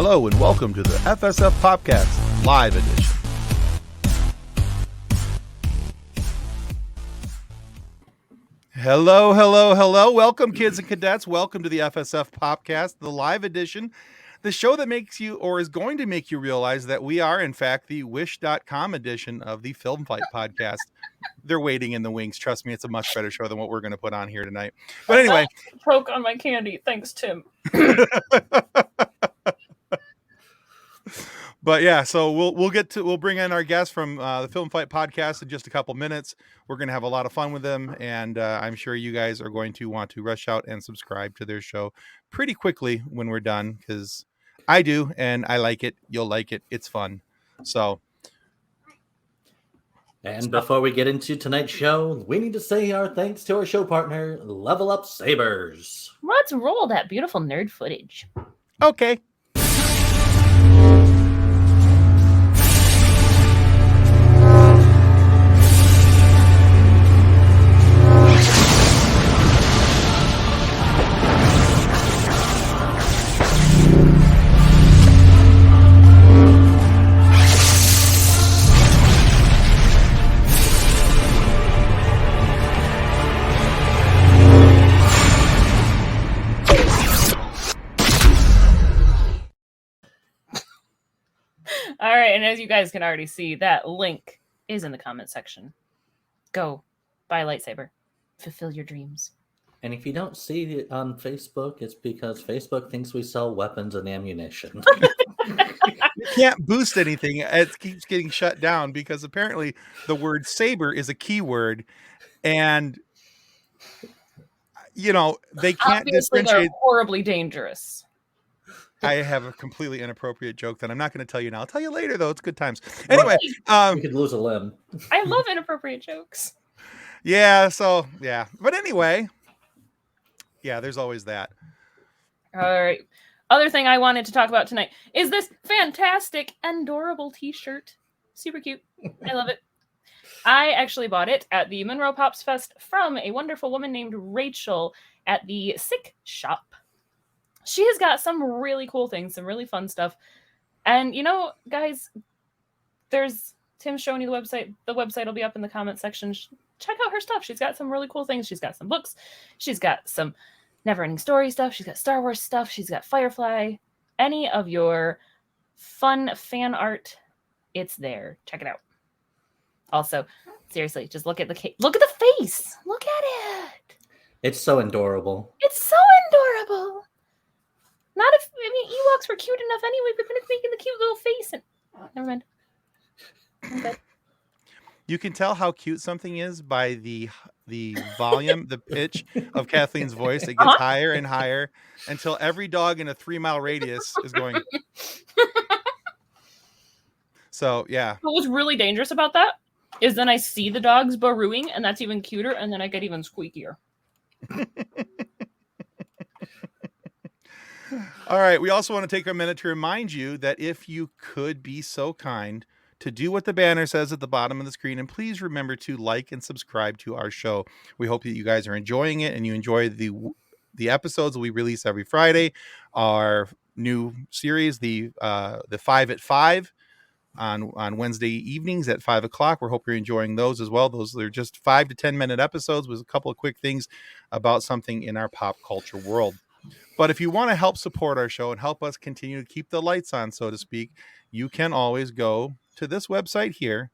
Hello and welcome to the FSF PopCast Live Edition. Hello. Welcome, kids and cadets. Welcome to the FSF PopCast, the Live Edition, the show that makes you, or is going to make you realize that we are, in fact, the Wish.com edition of the Film Fight Podcast. They're waiting in the wings. Trust me, it's a much better show than what we're going to put on here tonight. But anyway. Choke on my candy. Thanks, Tim. But yeah, so we'll bring in our guests from the Film Fight Podcast in just a couple minutes. We're going to have a lot of fun with them, and I'm sure you guys are going to want to rush out and subscribe to their show pretty quickly when we're done, because I do, and I like it. You'll like it. It's fun. So. And before we get into tonight's show, we need to say our thanks to our show partner, Level Up Sabers. Let's roll that beautiful nerd footage. Okay. All right, and as you guys can already see, that link is in the comment section. Go buy a lightsaber. Fulfill your dreams. And if you don't see it on Facebook, it's because Facebook thinks we sell weapons and ammunition. You can't boost anything. It keeps getting shut down because apparently the word saber is a keyword, and they can't Obviously, differentiate. they're horribly dangerous. I have a completely inappropriate joke that I'm not going to tell you now. I'll tell you later, though. It's good times. Anyway, you could lose a limb. I love inappropriate jokes. Yeah. So yeah, but anyway, yeah. There's always that. All right. Other thing I wanted to talk about tonight is this fantastic Andorable t-shirt. Super cute. I love it. I actually bought it at the Monroe Pops Fest from a wonderful woman named Rachel at the Sick Shop. She has got some really cool things, some really fun stuff. And, guys, there's Tim showing you the website. The website will be up in the comment section. Check out her stuff. She's got some really cool things. She's got some books. She's got some Neverending Story stuff. She's got Star Wars stuff. She's got Firefly. Any of your fun fan art, it's there. Check it out. Also, seriously, just look at the face. Look at it. It's so adorable. It's so adorable. Ewoks were cute enough anyway, but then it's making the cute little face and never mind. Okay. You can tell how cute something is by the volume, the pitch of Kathleen's voice. It gets higher and higher until every dog in a 3-mile radius is going. So, yeah. What was really dangerous about that is then I see the dogs burrowing, and that's even cuter, and then I get even squeakier. All right. We also want to take a minute to remind you that if you could be so kind to do what the banner says at the bottom of the screen, and please remember to like and subscribe to our show. We hope that you guys are enjoying it and you enjoy the episodes we release every Friday. Our new series, the 5 at 5 on Wednesday evenings at 5 o'clock. We hope you're enjoying those as well. Those are just 5 to 10 minute episodes with a couple of quick things about something in our pop culture world. But if you want to help support our show and help us continue to keep the lights on, so to speak, you can always go to this website here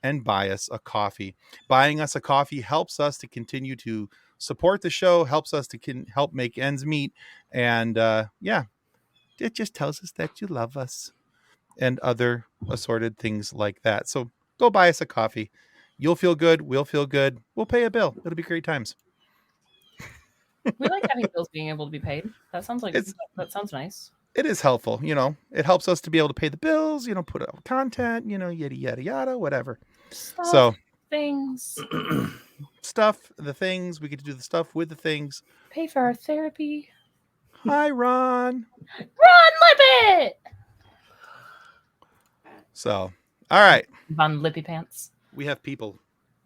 and buy us a coffee. Buying us a coffee helps us to continue to support the show, helps us to help make ends meet. And it just tells us that you love us and other assorted things like that. So go buy us a coffee. You'll feel good. We'll feel good. We'll pay a bill. It'll be great times. We like having bills being able to be paid. That sounds nice. It is helpful. It helps us to be able to pay the bills, put out content, yada, yada, yada, whatever. Things. The things. We get to do the stuff with the things. Pay for our therapy. Hi, Ron. Ron Lippet! So, all right. Von Lippy Pants. We have people.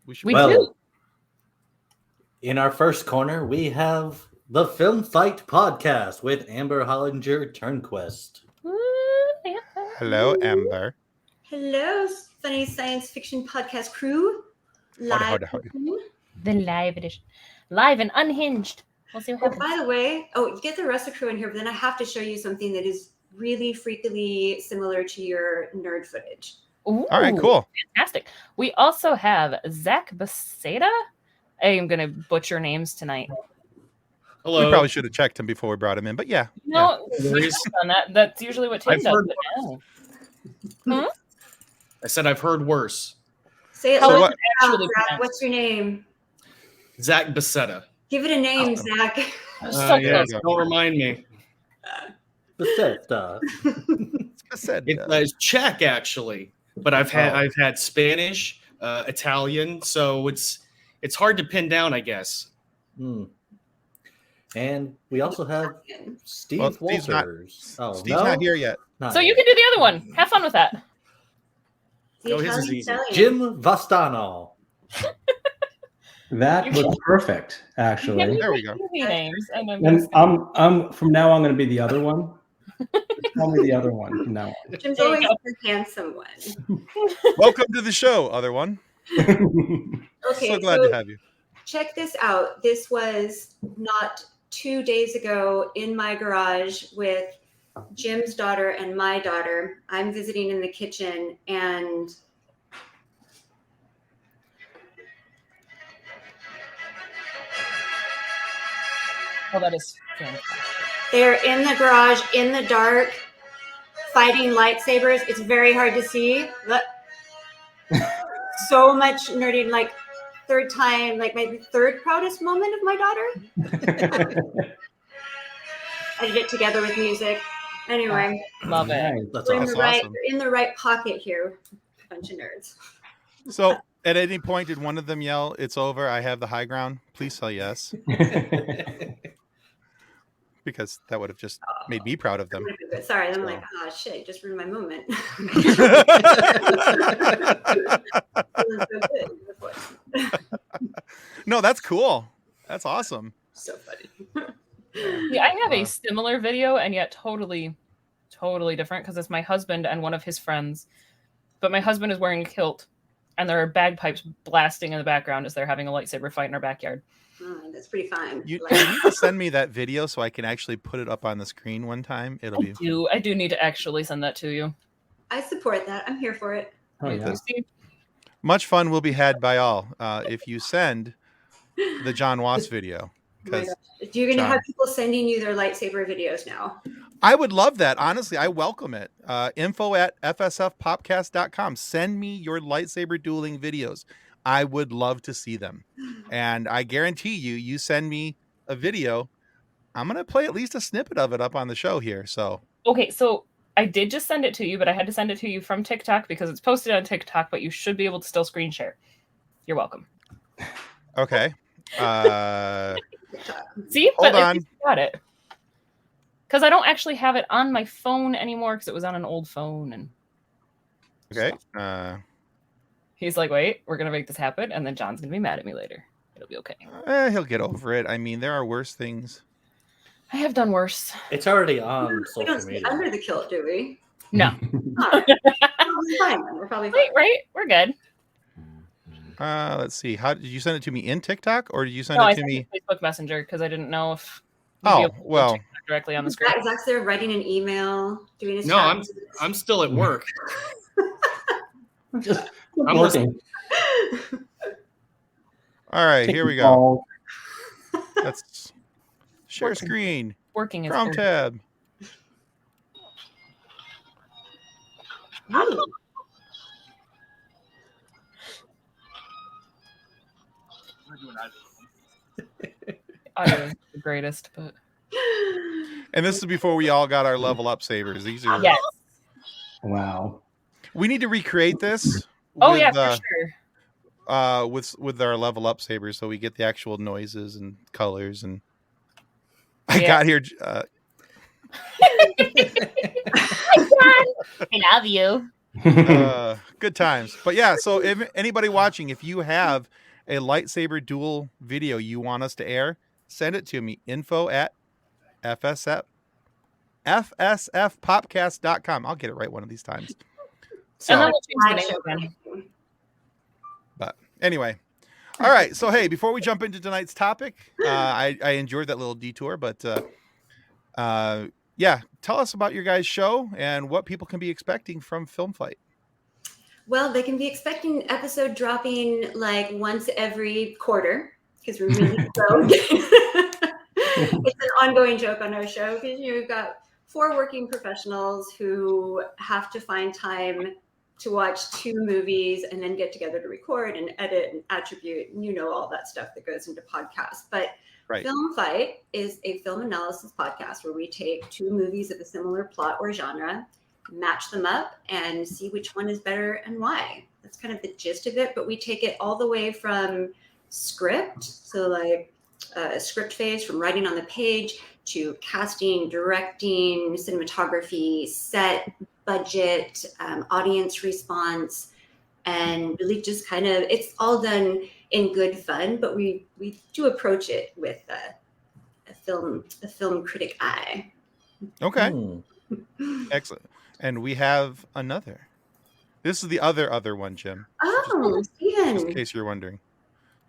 We do. In our first corner, we have the Film Fight Podcast with Amber Hollinger Tornquist. Woo! Hello, Amber. Hello, funny science fiction podcast crew. Live. Howdy. The live edition. Live and unhinged. We'll see what Oh, happens. by the way, you get the rest of the crew in here, but then I have to show you something that is really freakily similar to your nerd footage. Ooh, All right, cool. Fantastic. We also have Zack Beseda. I am going to butcher names tonight. Hello. We probably should have checked him before we brought him in, but yeah. No, No worries. on that. That's usually what Tim I've does. heard But no. I said I've heard worse. Say it How So loud, what- actually Zach. pronounced? What's your name? Zach Beseda. Give it a name, Zach. So Yeah, close. don't remind me. Beseda. I said, It's Czech actually, but I've had Spanish, Italian, so it's hard to pin down, I guess. Hmm. And we also have Steve Well, Steve's not- Walters. Steve's not here yet. Not So you yet. can do the other one. Have fun with that. The Oh, his is Italian easy. stallion. Jim Vastano. That was perfect, actually. There we go. Movie names, and I'm And just- I'm from now on going to be the other one. Tell me the other one from now Jim's There you always go. the handsome one. Welcome to the show, other one. on. Okay, So glad to have you. check this out. This was not 2 days ago in my garage with Jim's daughter and my daughter. I'm visiting in the kitchen, and Oh, that is fantastic. they're in the garage in the dark fighting lightsabers. It's very hard to see. Look. So much nerding, like third time, like my third proudest moment of my daughter. I did it together with music. Anyway, Love it. Nice. That's we're in awesome. the right, awesome. we're in the right pocket here. Bunch of nerds. So, at any point, did one of them yell, "It's over, I have the high ground"? Please say yes, because that would have just made me proud of them. Sorry, I'm like, oh shit, just ruined my moment. Feeling so good before. No, that's cool. That's awesome. So funny. Yeah, I have a similar video, and yet totally different because it's my husband and one of his friends. But my husband is wearing a kilt, and there are bagpipes blasting in the background as they're having a lightsaber fight in our backyard. Oh, that's pretty fun. You Like, need to send me that video so I can actually put it up on the screen one time. It'll be I do need to actually send that to you. I support that. I'm here for it. Oh, yeah. See? much fun will be had by all if you send the John Watts video. Oh my Because gosh. You're gonna John. have people sending you their lightsaber videos now. I would love that. Honestly, I welcome it. Info at FSFPopCast.com. Send me your lightsaber dueling videos. I would love to see them. And I guarantee you send me a video, I'm going to play at least a snippet of it up on the show here. So, Okay, so I did just send it to you, but I had to send it to you from TikTok because it's posted on TikTok, but you should be able to still screen share. You're welcome. okay. See? Hold But at on. least you got it. Because I don't actually have it on my phone anymore because it was on an old phone. And Okay. he's like, wait, we're going to make this happen. And then John's going to be mad at me later. It'll be okay. He'll get over it. I mean, there are worse things. I have done worse. It's already on We don't social see media. under the kilt, do we? No. Huh. Probably fine. Then. We're probably fine. Right? We're good. Let's see. How did you send it to me in TikTok or did you send No, it I to sent me? it to Facebook Messenger because I didn't know if you'd be Oh, able to well. check that directly on the screen. Zach's there writing an email, doing his No, chat. I'm still at work. Just I'm working. All right, here we go. All- Let's share Working. screen. Working is Chrome over. tab. Ooh. Audio is the greatest, but And this is before we all got our level up sabers. These are yes. Wow. we need to recreate this. Oh with, yeah, for sure. with our level up sabers so we get the actual noises and colors and I Yeah. got here I love you. good times. But yeah, so if anybody watching, if you have a lightsaber duel video you want us to air, send it to me. Info at FSF FSFPopcast.com. I'll get it right one of these times. And then So, we'll change the name again. but anyway. All right. So, hey, before we jump into tonight's topic, I enjoyed that little detour, but yeah, tell us about your guys' show and what people can be expecting from Film Fight. Well, they can be expecting an episode dropping like once every quarter because we're really slow. It's an ongoing joke on our show because we've got 4 working professionals who have to find time to watch 2 movies and then get together to record and edit and attribute, and all that stuff that goes into podcasts. But Right. Film Fight is a film analysis podcast where we take 2 movies of a similar plot or genre, match them up, and see which one is better and why. That's kind of the gist of it, but we take it all the way from script, so like script phase, from writing on the page, to casting, directing, cinematography, set, budget, audience response, and really just kind of, it's all done in good fun, but we do approach it with a film critic eye. Okay. Excellent. And we have another. This is the other one, Jim. Oh, Just in Steven. case you're wondering.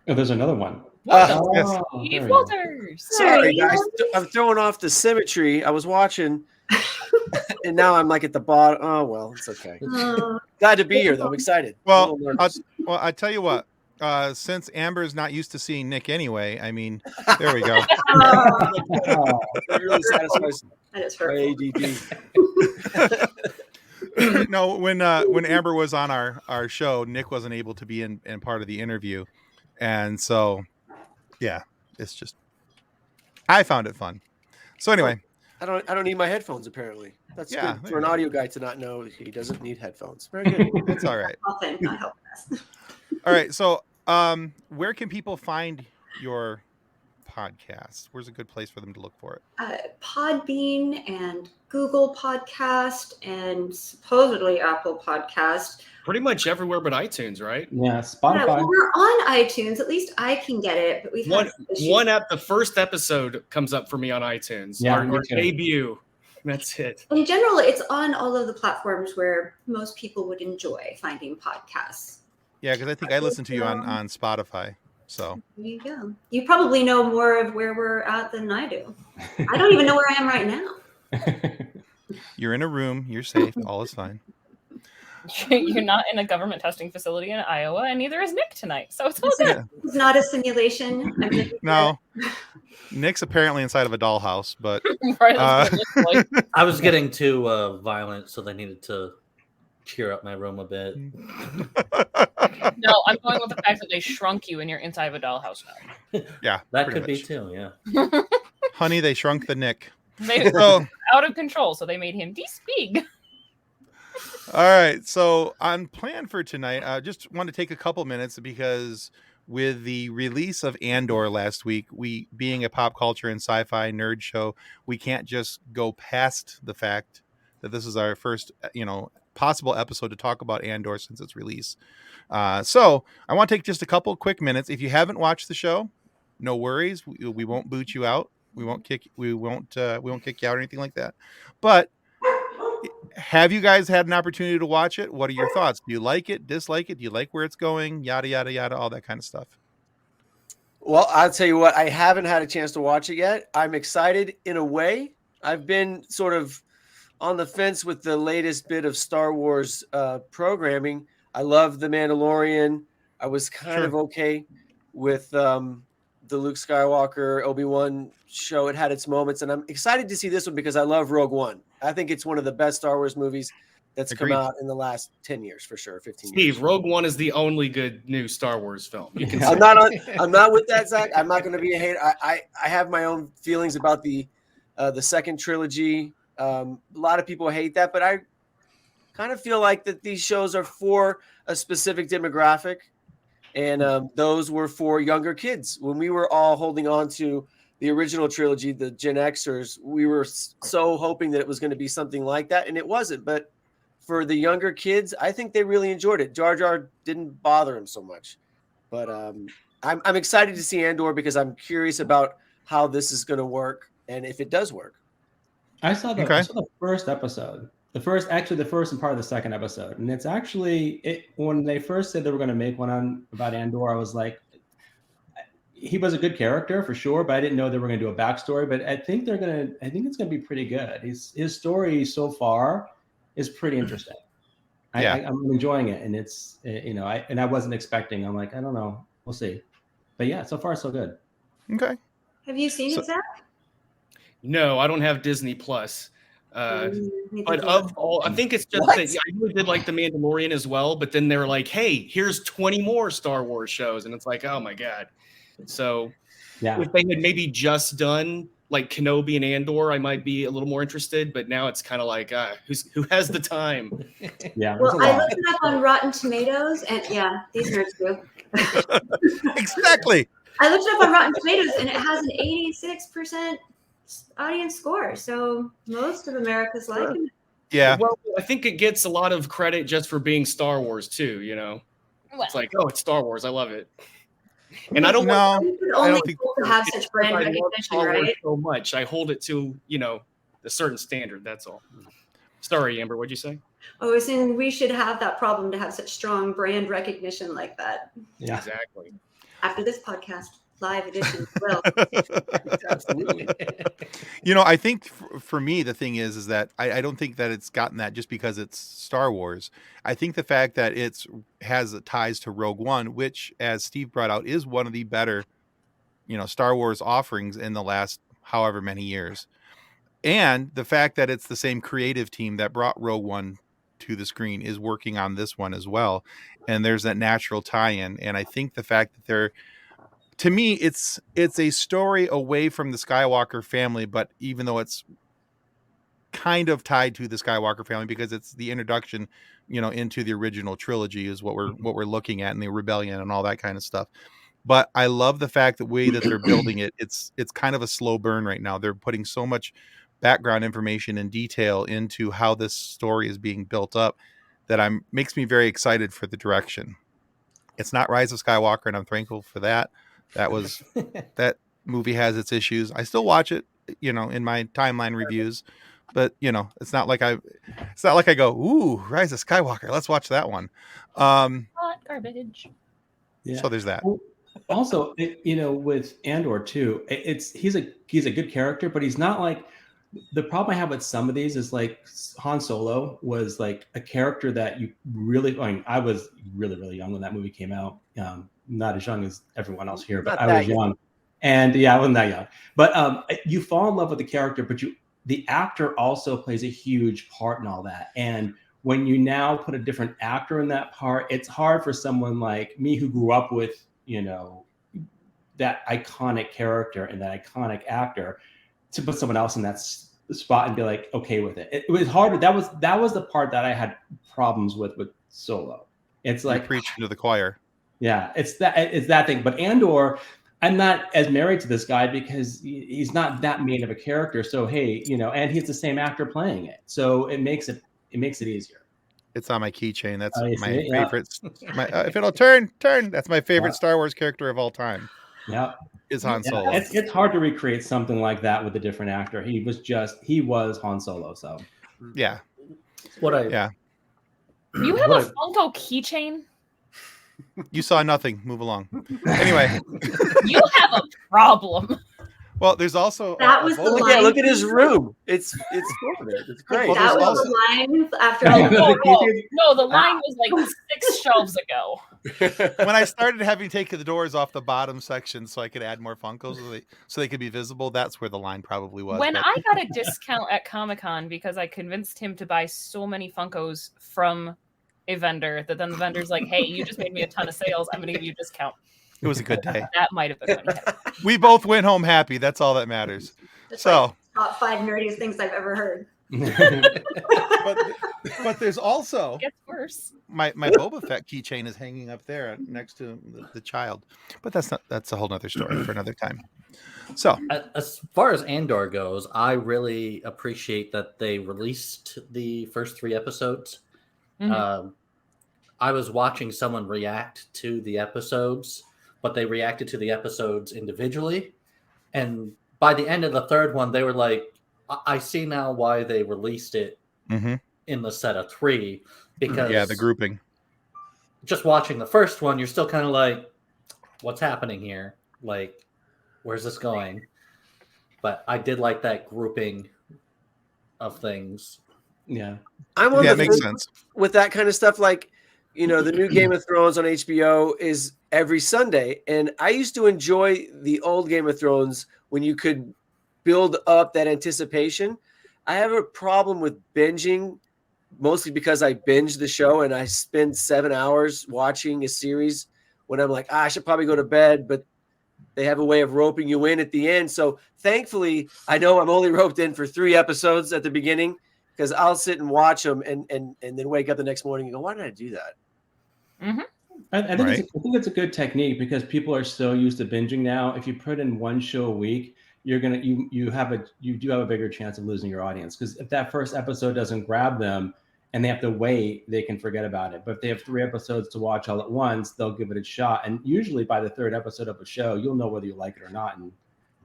Oh, there's another one. Yes. Steve there we go. Walters. Sorry, guys. I'm throwing off the symmetry. I was watching, and now I'm like at the bottom. Oh, well, it's okay. Glad to be here, though. I'm excited. Well, I'm a little nervous. I tell you what. Since Amber's not used to seeing Nick anyway, I mean, there we go. Oh, It really satisfies That is my hurtful. ADD. No, when Amber was on our show, Nick wasn't able to be in part of the interview, and so yeah, it's just I found it fun. So anyway, I don't need my headphones. Apparently, that's Yeah, good there for an you go. audio guy to not know he doesn't need headphones. Very good. it's all right. Often not helping us. All right, so where can people find your podcast? Where's a good place for them to look for it? Podbean and Google Podcast and supposedly Apple Podcast. Pretty much everywhere but iTunes, right? yeah, Yeah, Spotify. well, we're on iTunes. At least I can get it, but we've had some issues. The first episode comes up for me on iTunes. Yeah, our me too. debut. That's it. In general, it's on all of the platforms where most people would enjoy finding podcasts. Yeah, because I think I listened to you on Spotify. So There you go. You probably know more of where we're at than I do. I don't even know where I am right now. you're in a room, you're safe, all is fine. You're not in a government testing facility in Iowa, and neither is Nick tonight. So it's all good. Yeah. It's not a simulation. I'm just- No, Nick's apparently inside of a dollhouse, but Right, that's what it looks like. I was getting too violent, so they needed to cheer up my room a bit. No, I'm going with the fact that they shrunk you and you're inside of a dollhouse now. yeah, That pretty could be much. too, yeah. Honey, they shrunk the Nick. They So out of control, so they made him this big. all right, so on plan for tonight, I just want to take a couple minutes because with the release of Andor last week, we being a pop culture and sci-fi nerd show, we can't just go past the fact that this is our first, possible episode to talk about Andor since its release. So I want to take just a couple quick minutes. If you haven't watched the show, no worries. We won't boot you out. We won't kick you out or anything like that. But have you guys had an opportunity to watch it? What are your thoughts? Do you like it? Dislike it? Do you like where it's going? Yada, yada, yada, all that kind of stuff. Well, I'll tell you what, I haven't had a chance to watch it yet. I'm excited in a way. I've been sort of on the fence with the latest bit of Star Wars programming. I love The Mandalorian. I was kind of okay with the Luke Skywalker, Obi-Wan show. It had its moments, and I'm excited to see this one because I love Rogue One. I think it's one of the best Star Wars movies that's Agreed. come out in the last 10 years, for sure, 15 years. Steve, Rogue One is the only good new Star Wars film. You can Yeah. I'm not with that, Zach. I'm not going to be a hater. I have my own feelings about the second trilogy. A lot of people hate that, but I kind of feel like that these shows are for a specific demographic, and those were for younger kids. When we were all holding on to the original trilogy, the Gen Xers, we were so hoping that it was going to be something like that, and it wasn't. But for the younger kids, I think they really enjoyed it. Jar Jar didn't bother him so much. But I'm excited to see Andor because I'm curious about how this is going to work and if it does work. I saw the Okay. first episode. The first and part of the second episode, and it's actually when they first said they were going to make one about Andor, I was like, he was a good character for sure, but I didn't know they were going to do a backstory. But I think it's going to be pretty good. His story so far is pretty interesting. Yeah. I'm enjoying it, and it's I wasn't expecting. I'm like, I don't know, we'll see. But yeah, so far so good. Okay. Have you seen it, Zach? No, I don't have Disney Plus. But of all, I think it's just What? that I really did like The Mandalorian as well. But then they were like, "Hey, here's 20 more Star Wars shows," and it's like, "Oh my god!" So, Yeah, if they had maybe just done like Kenobi and Andor, I might be a little more interested. But now it's kind of like, who has the time? yeah. Well, there's a I lot. looked it up on Rotten Tomatoes, and yeah, these nerds do. Exactly. I looked it up on Rotten Tomatoes, and it has an 86% audience score. So most of America's liking it. Yeah. Well, I think it gets a lot of credit just for being Star Wars too. You know, Well, it's like, oh, it's Star Wars. I love it. And I don't No. You can I only don't think- hope to have such brand I love recognition, Star Wars right? so much. I hold it to, a certain standard. That's all. Sorry, Amber. What'd you say? I was saying we should have that problem to have such strong brand recognition like that. Yeah. Exactly. After this podcast, live edition will. Absolutely. I think for me, the thing is that I don't think that it's gotten that just because it's Star Wars. I think the fact that it's has ties to Rogue One, which, as Steve brought out, is one of the better, Star Wars offerings in the last however many years. And the fact that it's the same creative team that brought Rogue One to the screen is working on this one as well. And there's that natural tie-in. And I think the fact that to me, it's a story away from the Skywalker family, but even though it's kind of tied to the Skywalker family because it's the introduction, into the original trilogy is what we're looking at, and the rebellion and all that kind of stuff. But I love the fact the way that they're building it. It's kind of a slow burn right now. They're putting so much background information and detail into how this story is being built up that makes me very excited for the direction. It's not Rise of Skywalker, and I'm thankful for that. That movie has its issues. I still watch it, in my timeline reviews, but it's not like I go, ooh, Rise of Skywalker, let's watch that one. hot garbage. Yeah. So there's that. Also, with Andor too, he's a good character, but he's not like the problem I have with some of these is like Han Solo was like a character that you really. I mean, I was really really young when that movie came out. Not as young as everyone else here, but I was young, and I wasn't that young. But you fall in love with the character, but the actor also plays a huge part in all that, and when you now put a different actor in that part, it's hard for someone like me who grew up with, that iconic character and that iconic actor to put someone else in that spot and be like, okay with it. It was hard. That was the part that I had problems with Solo. It's like You're preaching to the choir. Yeah, it's that thing. But Andor, I'm not as married to this guy because he's not that mean of a character. So, hey, and he's the same actor playing it. So it makes it easier. It's on my keychain. That's Oh, you my see it? Yeah. favorite. If it'll turn. That's my favorite Star Wars character of all time. Yeah. Is Han Yeah, Solo. it's hard to recreate something like that with a different actor. He was Han Solo. So Yeah. You have a Funko keychain? You saw nothing. Move along. Anyway. You have a problem. Well, there's also That was the Look line. look at his room. It's full of it. It's great. Well, That there's was also- the line after No, all. no, the line was like 6 shelves ago. when I started having taken the doors off the bottom section so I could add more Funkos so they could be visible, that's where the line probably was. When but- I got a discount at Comic-Con because I convinced him to buy so many Funkos from a vendor that then the vendor's like, hey, you just made me a ton of sales. I'm going to give you a discount. It was a good day. That might have been when he had it. We both went home happy. That's all that matters. That's So, like top 5 nerdiest things I've ever heard. but there's also It gets worse. my Boba Fett keychain is hanging up there next to the child. But that's a whole nother story for another time. So As far as Andor goes, I really appreciate that they released the first 3 episodes. Mhm. I was watching someone react to the episodes, but they reacted to the episodes individually. And by the end of the 3rd one, they were like, I see now why they released it Mm-hmm. in the set of 3, because Yeah, the grouping. just watching the first one, you're still kind of like, what's happening here? Like, where's this going? But I did like that grouping of things. Yeah. I'm on Yeah, the it makes fence sense. with that kind of stuff. Like, the new Game of Thrones on HBO is every Sunday. And I used to enjoy the old Game of Thrones when you could build up that anticipation. I have a problem with binging, mostly because I binge the show and I spend 7 hours watching a series when I'm like, I should probably go to bed, but they have a way of roping you in at the end. So thankfully, I know I'm only roped in for 3 episodes at the beginning, because I'll sit and watch them and then wake up the next morning and go, why did I do that? Mm-hmm. I think it's a good technique, because people are so used to binging now. If you put in one show a week, you do have a bigger chance of losing your audience, because if that first episode doesn't grab them and they have to wait, they can forget about it. But if they have 3 episodes to watch all at once, they'll give it a shot. And usually by the 3rd episode of a show, you'll know whether you like it or not. And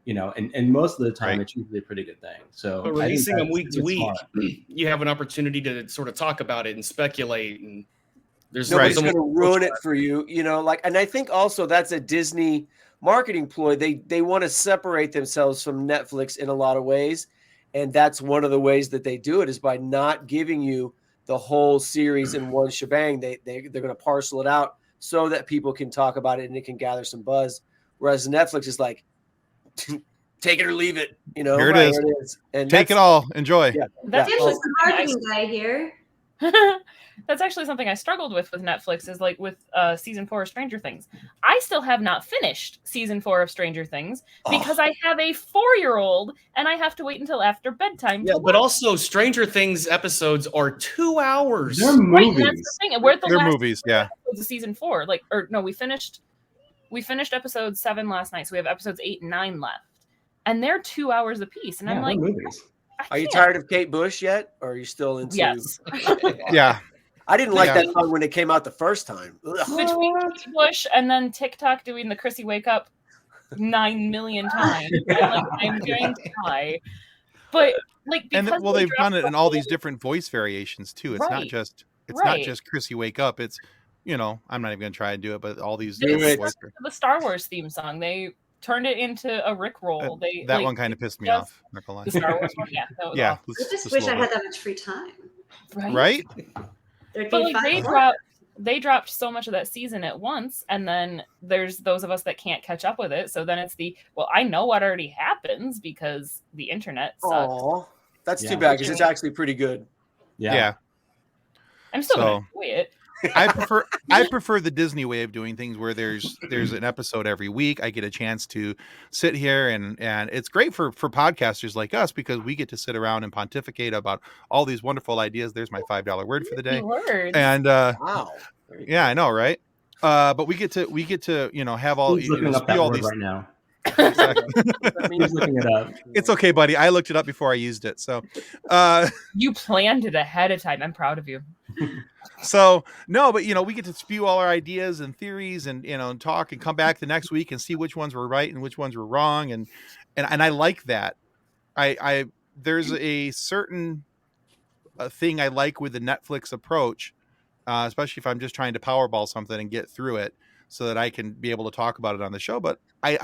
and most of the time, it's usually a pretty good thing. So But releasing them week to week, smart. you have an opportunity to sort of talk about it and speculate, and there's Nobody's almost- going to ruin it for you, and I think also that's a Disney marketing ploy. They want to separate themselves from Netflix in a lot of ways. And that's one of the ways that they do it, is by not giving you the whole series in one shebang. They're going to parcel it out so that people can talk about it and it can gather some buzz. Whereas Netflix is like, take it or leave it. Here it is. And Take it all. Enjoy. Yeah. That's There's actually just a marketing guy here. That's actually something I struggled with Netflix, is like with season 4 of Stranger Things. I still have not finished season 4 of Stranger Things because I have a 4-year-old and I have to wait until after bedtime. Yeah, but also Stranger Things episodes are 2 hours. They're Right, movies. and that's the thing. We're the They're last movies, yeah. episodes of season 4. We finished episode 7 last night, so we have episodes 8 and 9 left, and they're 2 hours apiece. And I'm Yeah, like, they're movies. Are you can't. tired of Kate Bush yet? Or are you still into? Yes. Yeah. I didn't like Yeah. that song when it came out the first time. Ugh. Between Kate Bush and then TikTok doing the Chrissy Wake Up 9 million times, I'm going to die. But And because they've dropped done it the in all whole- these different voice variations too. It's not Right. just Right. Chrissy Wake Up. It's I'm not even gonna try and do it, but all these They different it. voice the Star Wars theme song. They turned it into a Rickroll. that one kind of pissed me just off. Not gonna lie. The Star Wars one, yeah, that was Yeah. awful. I just wish I had that much free time. Right? There'd But be like, they dropped so much of that season at once, and then there's those of us that can't catch up with it. So then it's I know what already happens because the internet sucks. Oh, that's Yeah. too bad, because it's actually pretty good. Yeah. I'm still So- gonna enjoy it. I prefer the Disney way of doing things, where there's an episode every week. I get a chance to sit here and it's great for podcasters like us, because we get to sit around and pontificate about all these wonderful ideas. There's my $5 word for the day. Words. And Wow. yeah, I know, right? But we get to have all Who's looking up that spew all word these right now? Exactly. Who's looking it up? It's okay, buddy. I looked it up before I used it. So You planned it ahead of time. I'm proud of you. So no, but we get to spew all our ideas and theories and and talk and come back the next week and see which ones were right and which ones were wrong, and I like that. I there's a certain thing I like with the Netflix approach, especially if I'm just trying to Powerball something and get through it so that I can be able to talk about it on the show. But I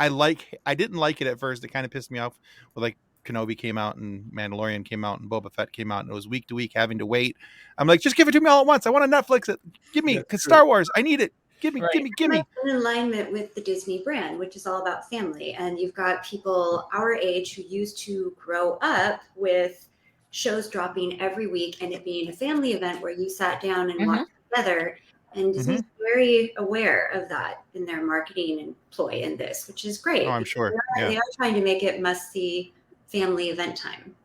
didn't like it at first. It kind of pissed me off with Kenobi came out and Mandalorian came out and Boba Fett came out, and it was week to week having to wait. I'm like, just give it to me all at once. I want to Netflix it. Give me, because Star Wars, I need it. Give me. In alignment with the Disney brand, which is all about family. And you've got people our age who used to grow up with shows dropping every week and it being a family event where you sat down and watched together. And Disney's very aware of that in their marketing and ploy in this, which is great. Oh, I'm sure. They are trying to make it must-see family event time.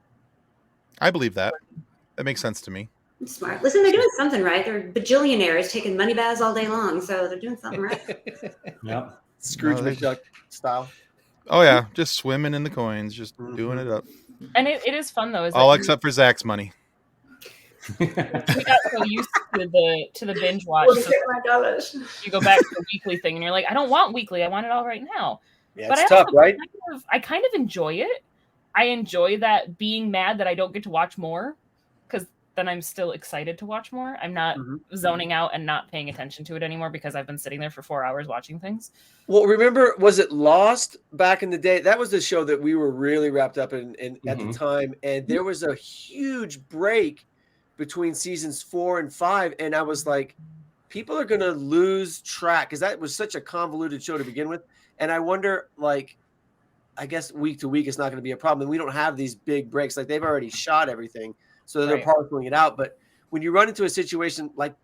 I believe that. That makes sense to me. Smart. Listen, they're doing something right. They're bajillionaires taking money baths all day long, so they're doing something right. Yep. Scrooge No, they- McDuck style. Oh yeah, just swimming in the coins, just doing it up. And it is fun though. All except for Zach's money. We got so used to the binge watch. So $49. you go back to the weekly thing, and you're like, I don't want weekly. I want it all right now. Yeah, But it's I tough, also right? I kind of enjoy it. I enjoy that being mad that I don't get to watch more, because then I'm still excited to watch more. I'm not zoning out and not paying attention to it anymore because I've been sitting there for 4 hours watching things. Well, remember, was it Lost back in the day? That was the show that we were really wrapped up in at the time. And there was a huge break between seasons 4 and 5. And I was like, people are going to lose track because that was such a convoluted show to begin with. And I wonder, like, I guess week to week is not going to be a problem. And we don't have these big breaks. Like, they've already shot everything. So they're parceling it out. But when you run into a situation like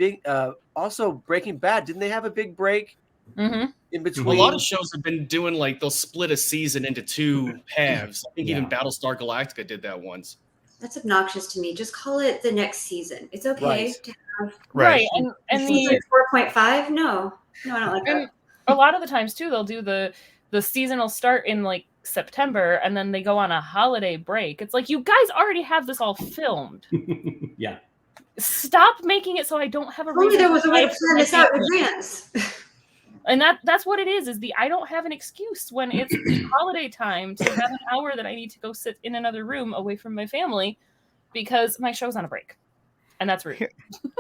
also Breaking Bad, didn't they have a big break in between? A lot of shows have been doing like they'll split a season into 2 halves. I think even Battlestar Galactica did that once. That's obnoxious to me. Just call it the next season. It's okay to have and season 4.5. No, I don't like that. A lot of the times too, they'll do the season will start in like September and then they go on a holiday break. It's like, you guys already have this all filmed. Yeah. Stop making it so I don't have a reason. Only there was a way to plan this out in advance. And that's what it is I don't have an excuse when it's holiday time to have an hour that I need to go sit in another room away from my family because my show's on a break. And that's rude.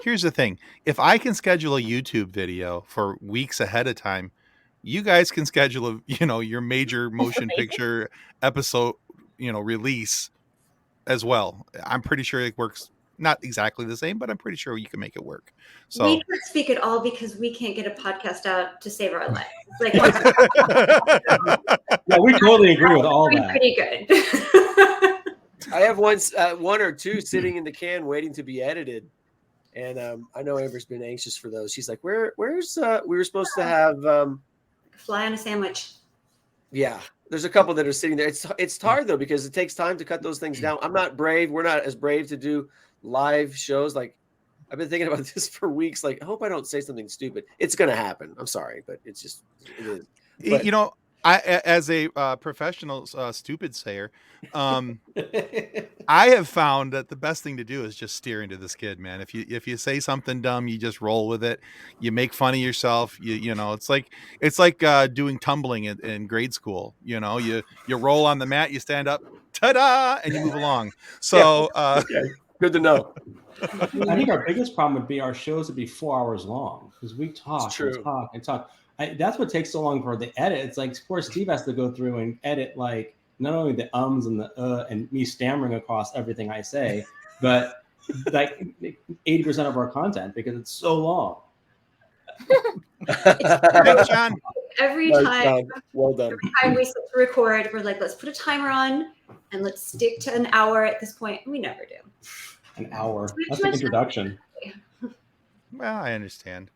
Here's the thing. If I can schedule a YouTube video for weeks ahead of time, you guys can schedule your major motion picture episode, release as well. I'm pretty sure it works. Not exactly the same, but I'm pretty sure you can make it work. So we can't speak at all because we can't get a podcast out to save our lives. Like, yeah, we totally agree with all that. Pretty good. I have one or two sitting in the can waiting to be edited, and I know Amber's been anxious for those. She's like, "Where's we were supposed to have fly on a sandwich." Yeah, there's a couple that are sitting there. It's hard though because it takes time to cut those things down. I'm not brave. We're not as brave to do live shows. Like, I've been thinking about this for weeks. Like, I hope I don't say something stupid. It's gonna happen. I'm sorry, but it is. But, I, as a professional stupid sayer, I have found that the best thing to do is just steer into the skid, man. If you say something dumb, you just roll with it. You make fun of yourself. It's like doing tumbling in grade school. You roll on the mat, you stand up, ta-da, and you move along. So good to know. I think our biggest problem would be our shows would be 4 hours long because we talk and talk and talk. That's what takes so long for the edit. It's like poor Steve has to go through and edit like not only the ums and the and me stammering across everything I say, but like 80% of our content because it's so long. John. Every time well done. Every time we sit to record, we're like, let's put a timer on and let's stick to an hour at this point. We never do. An hour. That's an introduction. Well, I understand.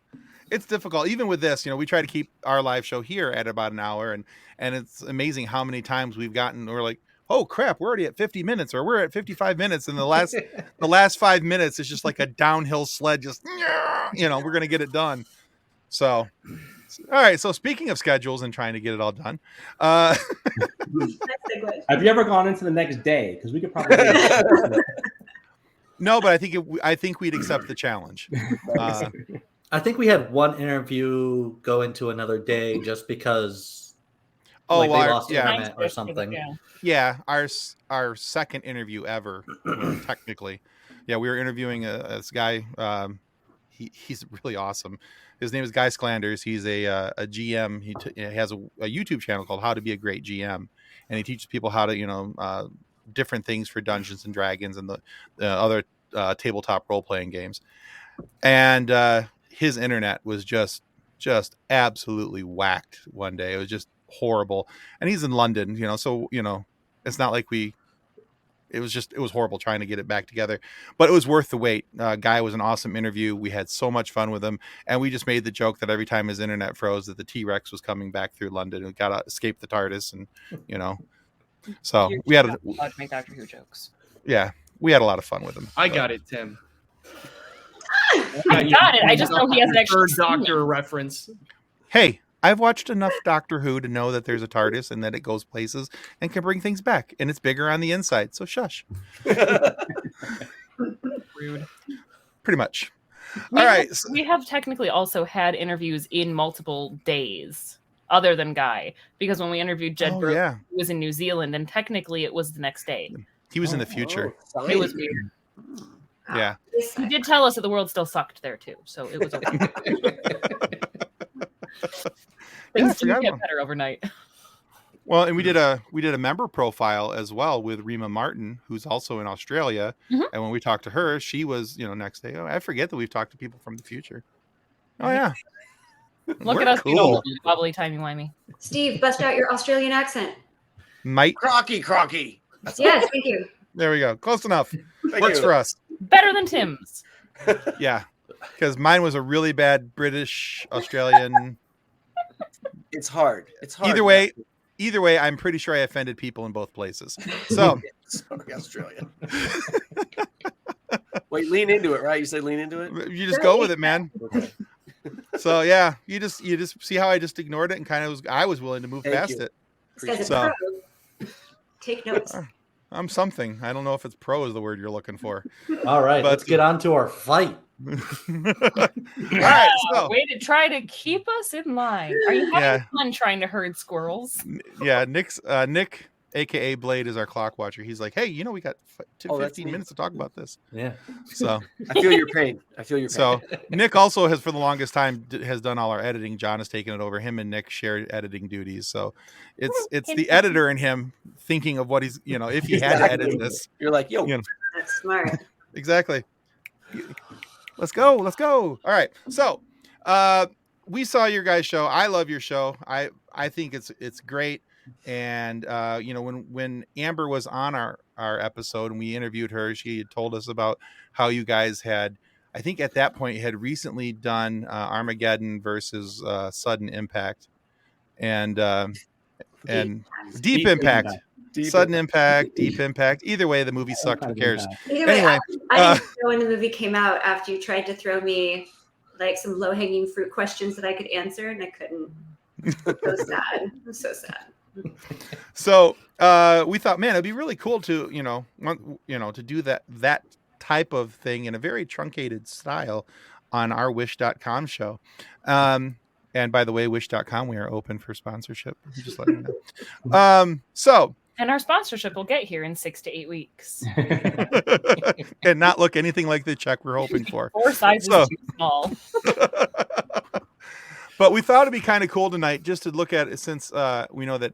It's difficult. Even with this, we try to keep our live show here at about an hour. And it's amazing how many times we're like, oh crap, we're already at 50 minutes or we're at 55 minutes. And the last 5 minutes is just like a downhill sled. Just, we're going to get it done. So, all right. So speaking of schedules and trying to get it all done. Have you ever gone into the next day? Because we could probably. No, but I think we'd accept the challenge. I think we had one interview go into another day just because they lost internet or something. Yeah, our second interview ever, technically. Yeah, we were interviewing this guy. He's really awesome. His name is Guy Sklanders. He's a GM. He has a YouTube channel called How to Be a Great GM, and he teaches people how to different things for Dungeons and Dragons and the other tabletop role playing games. And his internet was just absolutely whacked one day. It was just horrible. And he's in London, so it's not like it was horrible trying to get it back together, but it was worth the wait. Guy was an awesome interview. We had so much fun with him, and we just made the joke that every time his internet froze that the T-Rex was coming back through London and got to escape the TARDIS. And so we had to make Doctor Who jokes. Yeah, we had a lot of fun with him. I got it, Tim. I got it. I just know he hasn't actually seen Doctor reference. Hey, I've watched enough Doctor Who to know that there's a TARDIS and that it goes places and can bring things back, and it's bigger on the inside. So shush. Rude. Pretty much. All right. We have technically also had interviews in multiple days. other than Guy, because when we interviewed Jed Brody, yeah. he was in New Zealand, and technically it was the next day. He was in the future. Oh, It was weird. Yeah. He did tell us that the world still sucked there too, so it was okay. Yeah, I Things didn't forgot get about- better overnight. Well, and we did a member profile as well with Rima Martin, who's also in Australia. Mhm. And when we talked to her, she was, next day. Oh, I forget that we've talked to people from the future. Oh yeah. Look We're at us, being cool. all wobbly, timey-wimey. Steve, bust out your Australian accent. Might. Crocky. Yes, thank you. There we go. Close enough. Thank Works you. for us. Better than Tim's. Yeah. Because mine was a really bad British Australian. It's hard. Either way, I'm pretty sure I offended people in both places. So Sorry, Australia. Wait, lean into it, right? You said lean into it? you just go with it, man. Okay. So yeah, you just see how I just ignored it and kind of I was willing to move Thank past you. it. This guy's a So- pro. Take notes. I'm something. I don't know if it's pro is the word you're looking for. All right, But- let's get on to our fight. All right, so Way to try to keep us in line. Are you having Yeah. fun trying to herd squirrels? yeah, Nick, aka Blade, is our clock watcher. He's like, hey, we got Oh, that's 15 neat. minutes to talk about this. Yeah. So I feel your pain. so Nick also has for the longest time has done all our editing. John has taken it over. Him and Nick share editing duties. So it's the editor in him thinking of what he's if he had to edit this. You're like, yo, You know. That's smart. Exactly. Let's go. All right. So we saw your guys' show. I love your show. I think it's great. And when Amber was on our episode and we interviewed her, she had told us about how you guys had, I think at that point, had recently done Armageddon versus Sudden Impact, and Deep Impact. Sudden Impact, Deep Impact. Either way, the movie sucked. Who cares? Either way, Anyway, I didn't know when the movie came out after you tried to throw me like some low hanging fruit questions that I could answer, and I couldn't. So sad. I'm so sad. So we thought, man, it'd be really cool to to do that type of thing in a very truncated style on our Wish.com show. And by the way, Wish.com, we are open for sponsorship. Just let you know. And our sponsorship will get here in 6 to 8 weeks. And not look anything like the check we're hoping for. 4 sizes So- too small. But we thought it'd be kind of cool tonight just to look at it since we know that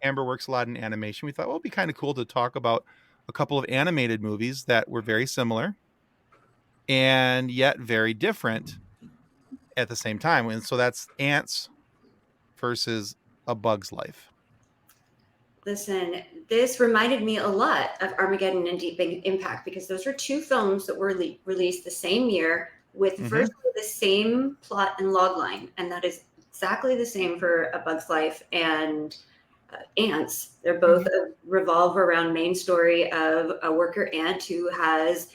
Amber works a lot in animation. We thought, well, it'd be kind of cool to talk about a couple of animated movies that were very similar and yet very different at the same time. And so that's Antz versus A Bug's Life. Listen, this reminded me a lot of Armageddon and Deep Impact because those were two films that were released the same year with virtually the same plot and log line. And that is exactly the same for A Bug's Life and Antz. They're both revolve around main story of a worker ant who has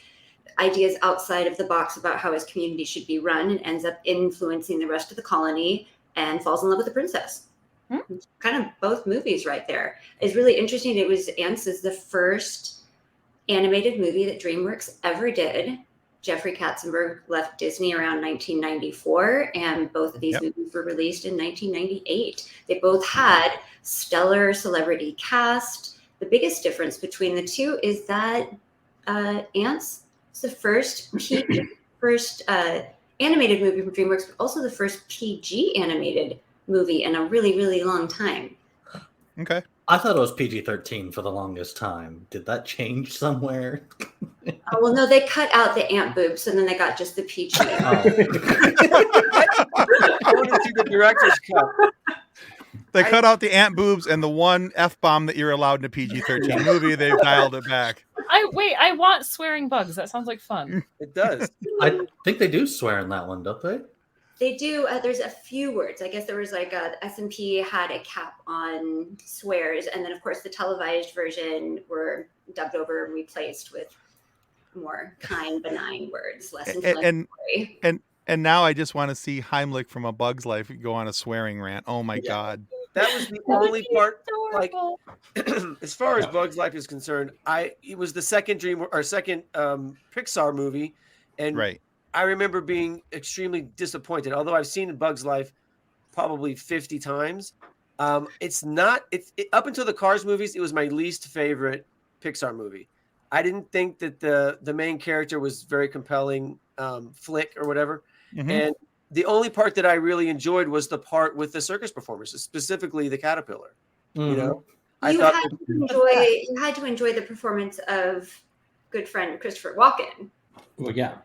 ideas outside of the box about how his community should be run and ends up influencing the rest of the colony and falls in love with the princess. Kind of both movies right there. It's really interesting. It was Antz is the first animated movie that DreamWorks ever did. Jeffrey Katzenberg left Disney around 1994, and both of these movies were released in 1998. They both had stellar celebrity cast. The biggest difference between the two is that Antz is the first animated movie from DreamWorks, but also the first PG animated movie in a really, really long time. Okay. I thought it was PG-13 for the longest time. Did that change somewhere? Oh, well, no, they cut out the ant boobs, and then they got just the PG. I want to see the director's cut. They cut out the ant boobs and the one F-bomb that you're allowed in a PG-13 movie. They've dialed it back. I want swearing bugs. That sounds like fun. It does. I think they do swear in that one, don't they? They do. There's a few words. I guess there was like S&P had a cap on swears, and then of course the televised version were dubbed over and replaced with more kind, benign words, less inflammatory. And now I just want to see Heimlich from A Bug's Life go on a swearing rant. Oh my God. That was the only part. Like, Adorable. as far as Bug's Life is concerned, it was the second Pixar movie, and Right. I remember being extremely disappointed. Although I've seen Bug's Life probably 50 times. It's not. Up until the Cars movies, it was my least favorite Pixar movie. I didn't think that the main character was very compelling, Flick or whatever. Mhm. And the only part that I really enjoyed was the part with the circus performers, specifically the caterpillar. You know, I thought You had to enjoy the performance of good friend Christopher Walken. Well, yeah.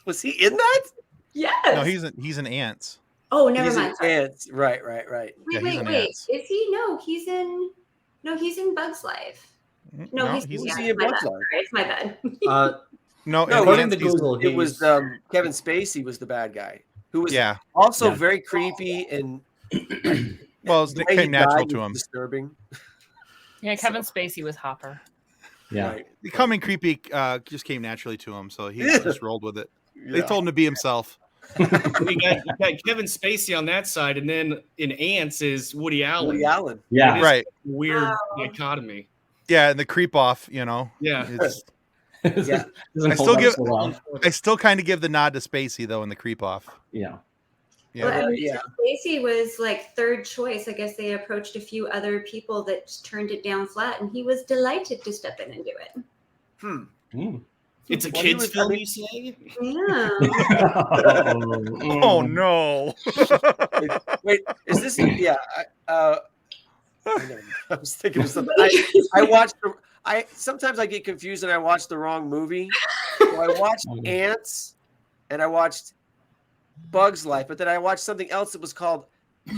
Was he in that? Yes. No, he's an Antz. Oh, never He's mind. in Sorry. Antz. Right. Yeah, he's an Wait. Antz. Is he? No, he's in Bugs Life. No, he's Who's yeah, he in my Bugs bad. Life? Sorry, it's my bad. No, No, according to Antz, he's- Google, It was Kevin Spacey was the bad guy, who was yeah. also Yeah. very creepy and Well, it the way he came natural died to was him. disturbing. Yeah, Kevin Spacey was Hopper. Yeah. Right. Becoming creepy just came naturally to him, so he just rolled with it. They Yeah. told him to be himself. You got Kevin Spacey on that side, and then in Antz is Woody Allen. Woody Allen. Yeah. It is Right. a weird Wow. dichotomy. Yeah, and the creep off, you know. Yeah. It's, Yeah. Doesn't I hold still up give- so well. I still kind of give the nod to Spacey though in the creep off. Yeah. Yeah. Well, I mean, Yeah. Spacey was like third choice. I guess they approached a few other people that turned it down flat, and he was delighted to step in and do it. Mm. It's a Well, he kids' was- film, I mean- you say? Yeah. Oh no. Wait, is this? Yeah. I was thinking of something. I watched. Sometimes I get confused and I watch the wrong movie. So I watched Antz, and I watched Bugs Life, but then I watched something else that was called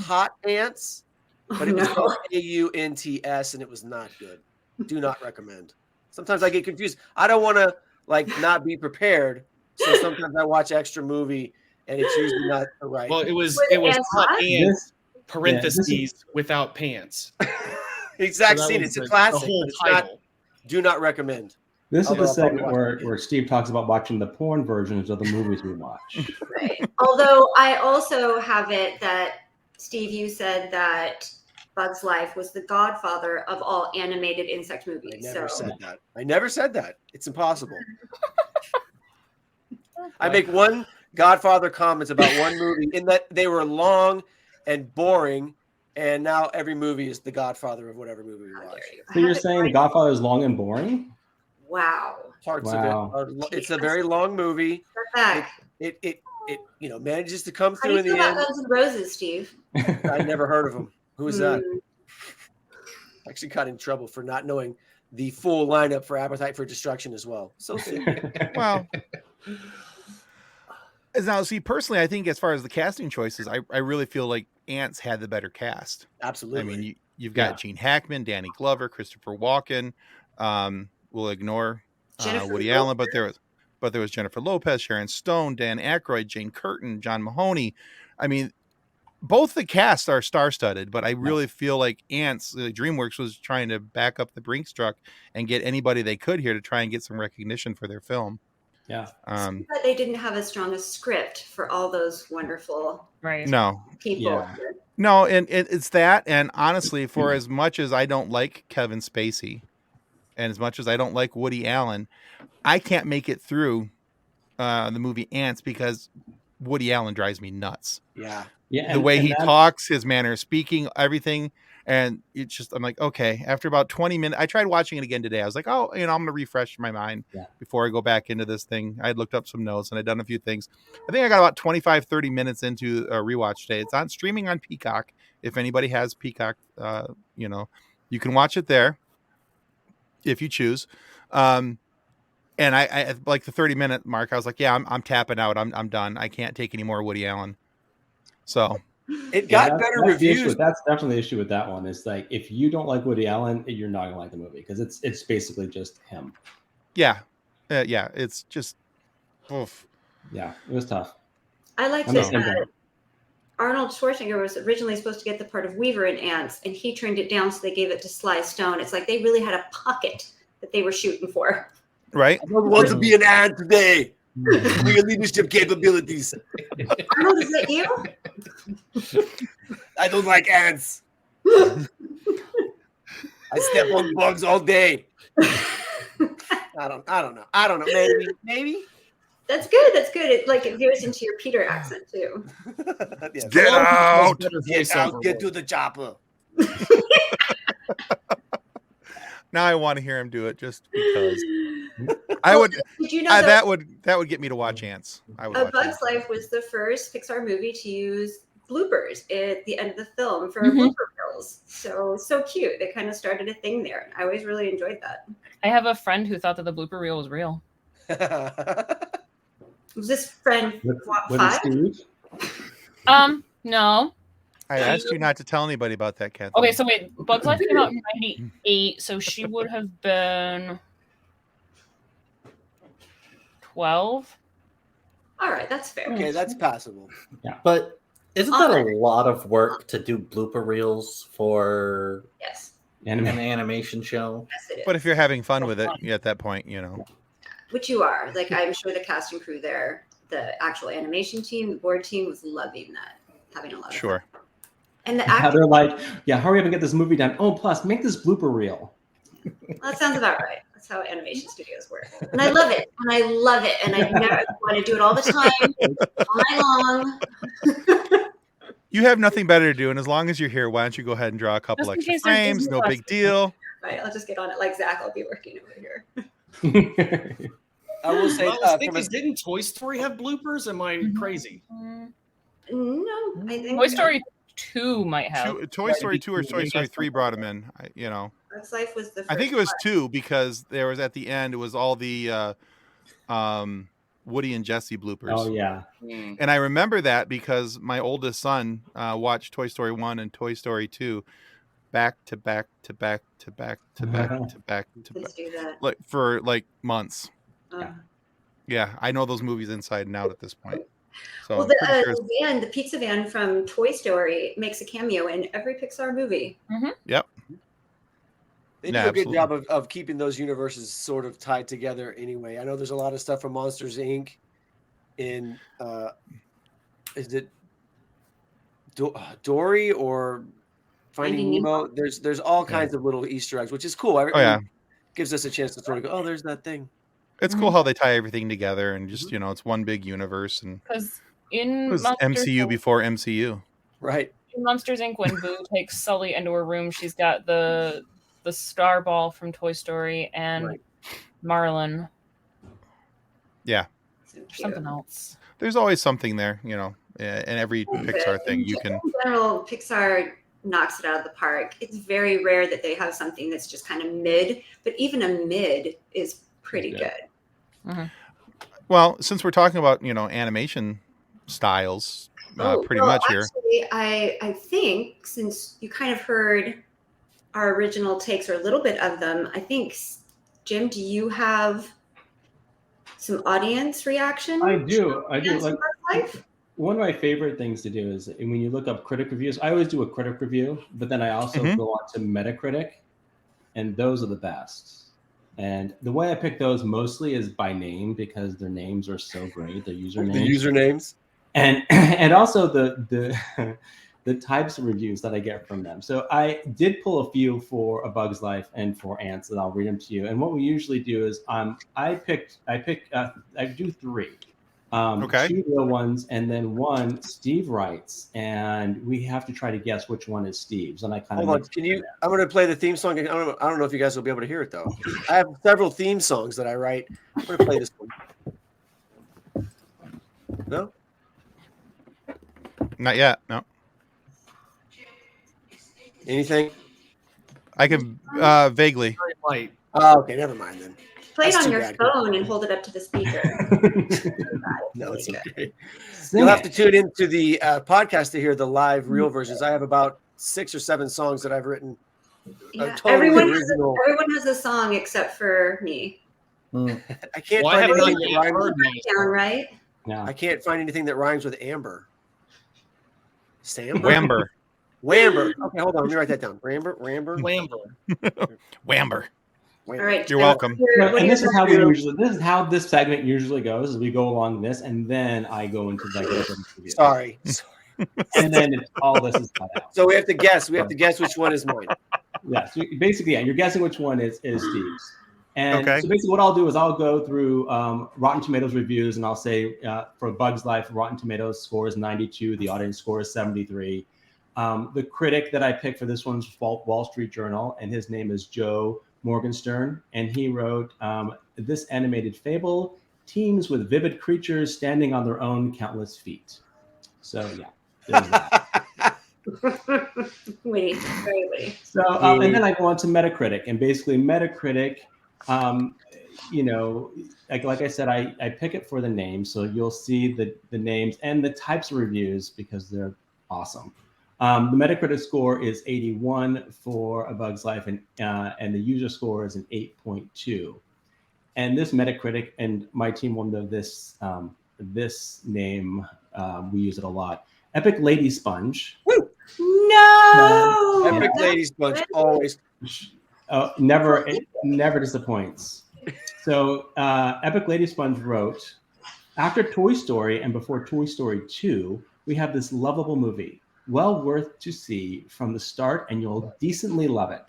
Hot Ants, but it was called AUNTS, and it was not good. Do not recommend. Sometimes I get confused. I don't want to not be prepared, so sometimes I watch extra movie, and it's usually not the right. Well, it was Ants hot hot? ants, This, parentheses, without pants. exact So that scene. was It's a the classic. whole But it's not. title. Do not recommend. this is Although the I'll probably segment watch where Steve talks about watching the porn versions of the movies we watch. Right. Although I also have it that Steve, you said that Bugs Life was the godfather of all animated insect I movies. never So said that. I never said that. It's impossible. I make one Godfather comment about one movie in that they were long and boring, and now every movie is the Godfather of whatever movie we how watch. dare you. I So you're have it saying The right- Godfather is long and boring? Wow. Parts Wow. of it are. It's a very long movie. Step back. It manages to come How do through you in feel the about end. Guns N' Roses, Steve? I never heard of him. Who is that? Hmm. Actually got in trouble for not knowing the full lineup for Appetite for Destruction as well. So sick. Well, now see, personally, I think as far as the casting choices, I really feel like Antz had the better cast. Absolutely. I mean, you've got Yeah. Gene Hackman, Danny Glover, Christopher Walken. We'll ignore Jennifer Woody Lopez. Allen, but there was Jennifer Lopez, Sharon Stone, Dan Aykroyd, Jane Curtin, John Mahoney. I mean, both the cast are star-studded, but I really feel like Antz, DreamWorks was trying to back up the Brinks truck and get anybody they could here to try and get some recognition for their film. Yeah. But they didn't have as strong a script for all those wonderful Right. No, people. Yeah. No, and it's that. And honestly, for as much as I don't like Kevin Spacey and as much as I don't like Woody Allen, I can't make it through the movie Antz because Woody Allen drives me nuts. yeah. Yeah. The way and he that- talks, his manner of speaking, everything. And it's just, I'm like, okay, after about 20 minutes, I tried watching it again today. I was like, oh, I'm going to refresh my mind before I go back into this thing. I had looked up some notes and I'd done a few things. I think I got about 25, 30 minutes into a rewatch today. It's on streaming on Peacock. If anybody has Peacock, you can watch it there if you choose. And I like the 30-minute mark, I was like, yeah, I'm tapping out. I'm done. I can't take any more Woody Allen. So It Yeah, got better that's the issue. reviews. That's definitely the issue with that one. Is like if you don't like Woody Allen, you're not gonna like the movie because it's basically just him. yeah, it's just, oof. Yeah, it was tough. I liked I'm the it. same guy. Arnold Schwarzenegger was originally supposed to get the part of Weaver in Antz, and he turned it down, so they gave it to Sly Stone. It's like they really had a pocket that they were shooting for. Right? I don't want to be an ad today. For your leadership capabilities. Arnold, is that you? I don't like ants. I step on bugs all day. I don't know. Maybe. That's good. That's good. It veers into your Peter accent too. Yes. Get out! Get out! Get to the chopper. Now I want to hear him do it just because. I would. Did you know that would get me to watch Antz. I would. A Watch Bug's Antz. Life was the first Pixar movie to use bloopers at the end of the film for Mhm. blooper reels. So cute. They kind of started a thing there. I always really enjoyed that. I have a friend who thought that the blooper reel was real. Was this friend With 5? Steve? No. I asked you not to tell anybody about that, Kathleen. Okay, so wait, Bug's Life came out in 98, so she would have been 12. All right, that's fair. Okay, that's passable. But isn't that a lot of work to do blooper reels for Yes. an animation show? Yes, it is. But if you're having fun with it, at that point, Which you are. I'm sure the cast and crew there, the actual animation team, the board team was loving that, having a lot of sure. fun. And the How acting, they're like, yeah, hurry up and get this movie done. Oh, plus make this blooper reel. that sounds about right. That's how animation studios work. And I love it. And I never want to do it all the time, all night long. You have nothing better to do, and as long as you're here, why don't you go ahead and draw a couple Just in extra case there's frames? No Disney big deal. Right, I'll just get on it like Zach. I'll be working over here. I will say, I was thinking, didn't Toy Story have bloopers? Am I crazy? No, I think Toy Story 2 might have. Toy Story 2 or Toy Story 3 brought him in. Bug's Life was the first I think it was one. 2 because there was at the end it was all the Woody and Jesse bloopers. Oh yeah. And I remember that because my oldest son watched Toy Story 1 and Toy Story 2 back to back to back to back to back to back to back, Let's do that. for months. Yeah. Yeah, I know those movies inside and out at this point. So Well, I'm pretty sure the pizza van from Toy Story makes a cameo in every Pixar movie. Yep. They do Yeah, a good absolutely. job of keeping those universes sort of tied together anyway. I know there's a lot of stuff from Monsters, Inc. in, is it Dory or Finding Finding Nemo? There's all kinds of little Easter eggs, which is cool. Oh yeah. Gives us a chance to sort of go, oh, there's that thing. It's cool how they tie everything together and just, it's one big universe and Because it in was Monsters, MCU before MCU. Right. in Monsters Inc., when Boo takes Sully into her room, she's got the star ball from Toy Story and Right. Marlin. Yeah. So cute. Something else. There's always something there, in every Pixar thing you can. In general, Pixar knocks it out of the park. It's very rare that they have something that's just kind of mid, but even a mid is pretty Yeah. good. Well, since we're talking about, animation styles, pretty much here. Actually, I think since you kind of heard our original takes or a little bit of them, I think, Jim, do you have some audience reaction? I do. to Like Bug's Life? one of my favorite things to do is when you look up critic reviews, I always do a critic review, but then I also go on to Metacritic, and those are the best. And the way I pick those mostly is by name because their names are so great, their usernames. The usernames. And also the types of reviews that I get from them. So I did pull a few for A Bug's Life and for Antz, and I'll read them to you. And what we usually do is I do 3. Okay. 2 real ones, and then 1 Steve writes, and we have to try to guess which one is Steve's. And I kind Hold of on. Can you? I'm going to play the theme song. I don't know if you guys will be able to hear it though. I have several theme songs that I write. I'm going to play this one. No. Not yet. No. Anything? I can vaguely. Very light. Oh, okay. Never mind then. Play it That's on too your bad. phone and hold it up to the speaker. No, it's okay. Sing You'll have it. to tune into the podcast to hear the live real versions. I have about 6 or 7 songs that I've written. Yeah, Totally everyone original. has a song except for me. I can't Well, I find have anything not that yet rhymes. heard mine. Down, right? Yeah. I can't find anything that rhymes with amber. Samber? Whamber. Whamber. Okay, hold on. Let me write that down. Ramber. Whamber. Whamber. All right. You're welcome. Right, and this is how we this is how this segment usually goes. Is we go along this, and then I go into like the review. Sorry. And then all this is cut out. So we have to guess. We have to guess which one is mine. Yeah. So basically, yeah, you're guessing which one is Steve's, And Okay. so basically what I'll do is I'll go through Rotten Tomatoes reviews, and I'll say for Bug's Life, Rotten Tomatoes score is 92, the audience score is 73. The critic that I picked for this one's Wall Street Journal, and his name is Joe Morgenstern, and he wrote, this animated fable teems with vivid creatures standing on their own countless feet. So yeah, there's that. Witty, very witty. So and then I go on to Metacritic, and basically Metacritic, you know, like I said, I pick it for the name, so you'll see the names and the types of reviews because they're awesome. The Metacritic score is 81 for A Bug's Life, and the user score is an 8.2. And this Metacritic, and my team will know this this name, we use it a lot. Epic Lady Sponge. Woo! No. Epic Lady Sponge always. Never disappoints. So Epic Lady Sponge wrote, after Toy Story and before Toy Story 2, we have this lovable movie, well worth to see from the start, and you'll decently love it.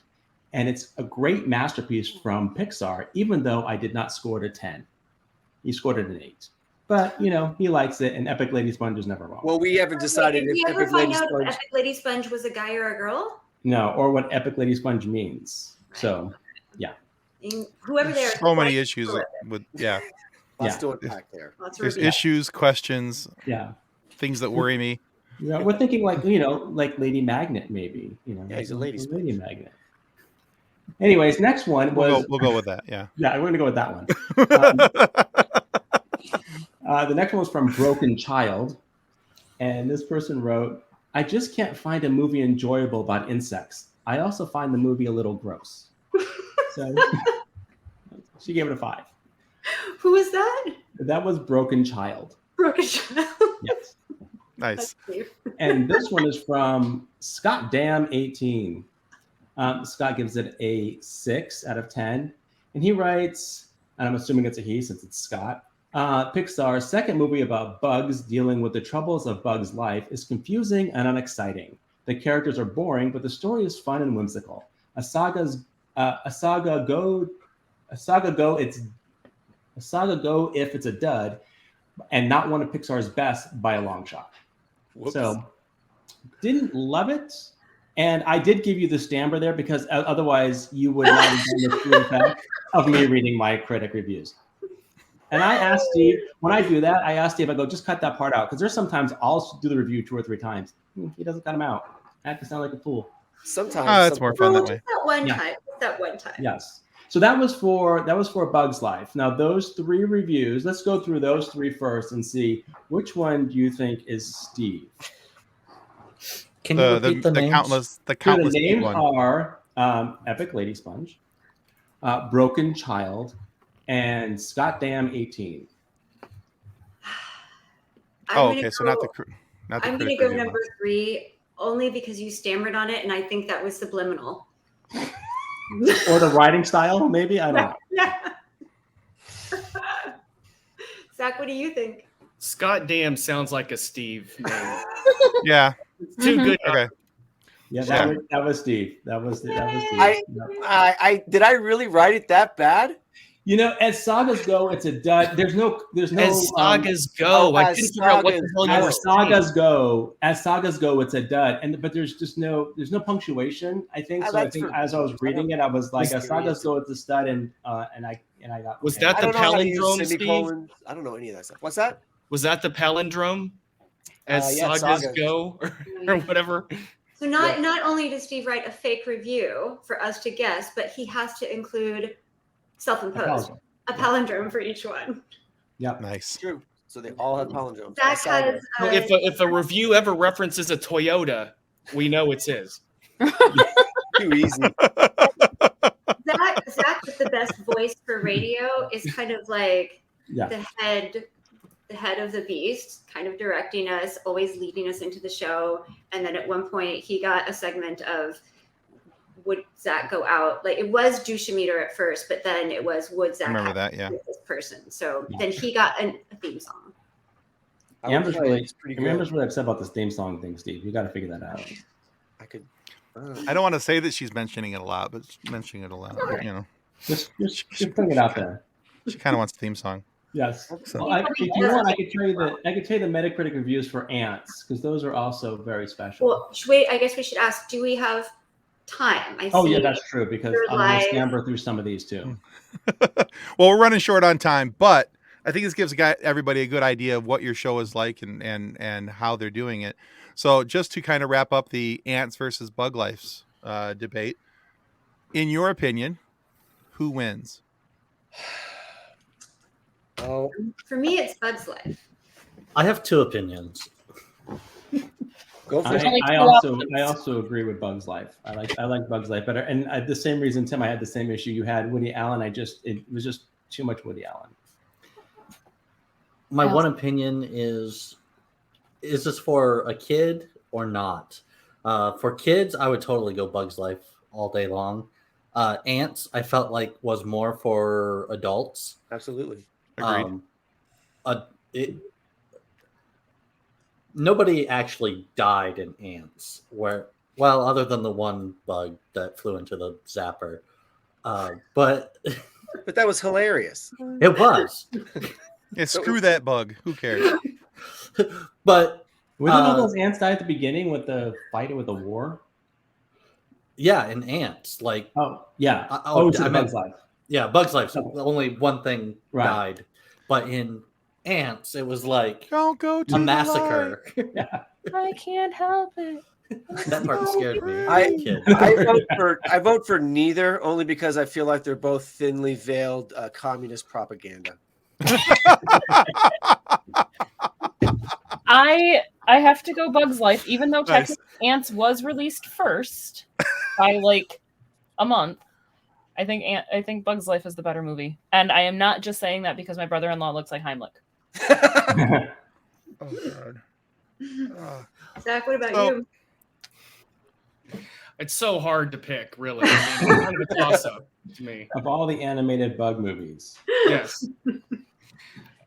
And it's a great masterpiece from Pixar, even though I did not score it a 10. He scored it an 8. But, you know, he likes it, and Epic Lady Sponge is never wrong. Well, we haven't decided Did you if ever Epic find Lady out if Sponge. Epic Lady Sponge was a guy or a girl? No, or what Epic Lady Sponge means. So, yeah. Whoever they are. So many issues with Yeah. Let's do it back there. There's issues, questions, Yeah. things that worry me. Yeah, we're thinking like, you know, like Lady Magnet, maybe. You know, Yeah, he's a lady Lady Magnet. Anyways, next one was. We'll go with that. Yeah. Yeah, we're going to go with that one. The next one was from Broken Child. And this person wrote, I just can't find a movie enjoyable about insects. I also find the movie a little gross. So she gave it a 5. Who is that? That was Broken Child. Broken Child. Yes. Nice. That's cute. And this one is from Scott Dam 18. Scott gives it a 6 out of 10. And he writes, and I'm assuming it's a he since it's Scott, Pixar's second movie about bugs dealing with the troubles of Bug's life is confusing and unexciting. The characters are boring, but the story is fun and whimsical. A saga go if it's a dud, and not one of Pixar's best by a long shot. Whoops. So, didn't love it. And I did give you the stamper there because otherwise you would not have done the true effect of me reading my critic reviews. And I asked Steve, when I do that, I asked Steve, I go, just cut that part out. Because there's sometimes I'll do the review 2 or 3 times. He doesn't cut them out. I have to sound like a fool. Sometimes. It's more fun that way. Just that one Yeah. time. Just that one time. Yes. So that was for Bug's Life. Now those 3 reviews, let's go through those 3 first and see which one do you think is Steve? Can you repeat the names? countless So countless the names one. are Epic Lady Sponge, Broken Child, and Scott Dam 18. Oh, okay. So not the I'm going to critic go review number 3 only because you stammered on it, and I think that was subliminal. Or the writing style, maybe? I don't know. Yeah. Zach, what do you think? Scott Dam sounds like a Steve name. one. Yeah. It's too good. Okay. Yeah, Yeah. that was Steve. That was Steve. I- Yep. I did I really write it that bad? You know, as sagas go, it's a dud. There's no. As sagas go, I as couldn't figure out what the sagas hell you were As saying. sagas go, it's a dud. But there's no punctuation. I think so. I that's think for- as I was reading it, I was like, Was as sagas go, it's a stud, and I got. Was okay. that I the don't know how to use palindrome, Steve? semicolons. I don't know any of that stuff. What's that? Was that the palindrome? As Yeah, sagas sagas. go, or whatever. So not only does Steve write a fake review for us to guess, but he has to include self-imposed a palindrome for each one. Nice. True. So they all have palindromes. Zach I saw has. that. If a review ever references a Toyota, we know it's his. Too easy. Zach with the best voice for radio is kind of like Yeah. the head of the beast, kind of directing us, always leading us into the show. And then at one point he got a segment of would Zach go out? Like it was douche-meter at first, but then it was would Zach Remember have that, yeah. with this person? So then he got a theme song. I would Amber's play it. really, It's pretty good. Amber's really upset about this theme song thing, Steve. You got to figure that out. I could. I don't want to say that she's mentioning it a lot, but she's mentioning it a lot. You know. Just putting it out there. She kind of wants a theme song. Yes. So- Well, if you want, I could tell you the Metacritic reviews for Antz, because those are also very special. Well, wait, I guess we should ask, do we have time? Oh, yeah, that's true, because you're I'm going live. to scamper through some of these too. Well, we're running short on time, but I think this gives everybody a good idea of what your show is like and how they're doing it. So just to kind of wrap up the Antz versus Bug Life's debate, in your opinion, who wins? Oh, For me, it's Bug's Life. I have two opinions. go for it. I also agree with Bug's Life. I like Bug's Life better, and the same reason, Tim. I had the same issue you had. Woody Allen. It was just too much Woody Allen. My one opinion is this for a kid or not? For kids, I would totally go Bug's Life all day long. Antz, I felt like was more for adults. Absolutely. Agreed. Nobody actually died in Antz, other than the one bug that flew into the zapper. But that was hilarious. it was. Yeah, screw that bug. Who cares? But Wasn't all those ants die at the beginning with the fight with the war? yeah, in Antz, like Bug's Life. yeah, Bug's Life. So only one thing Right. died, but in Antz, it was like Don't go to a the massacre. I can't help it. That part scared me. Kid. I vote for neither, only because I feel like they're both thinly veiled communist propaganda. I have to go Bug's Life, even though Nice. technically Antz was released first by like a month. I think Bug's Life is the better movie, and I am not just saying that because my brother-in-law looks like Heimlich. Oh God. Zach, what about So- you? It's so hard to pick, really. I mean, it's kind of a toss-up to me. Of all the animated bug movies. Yes.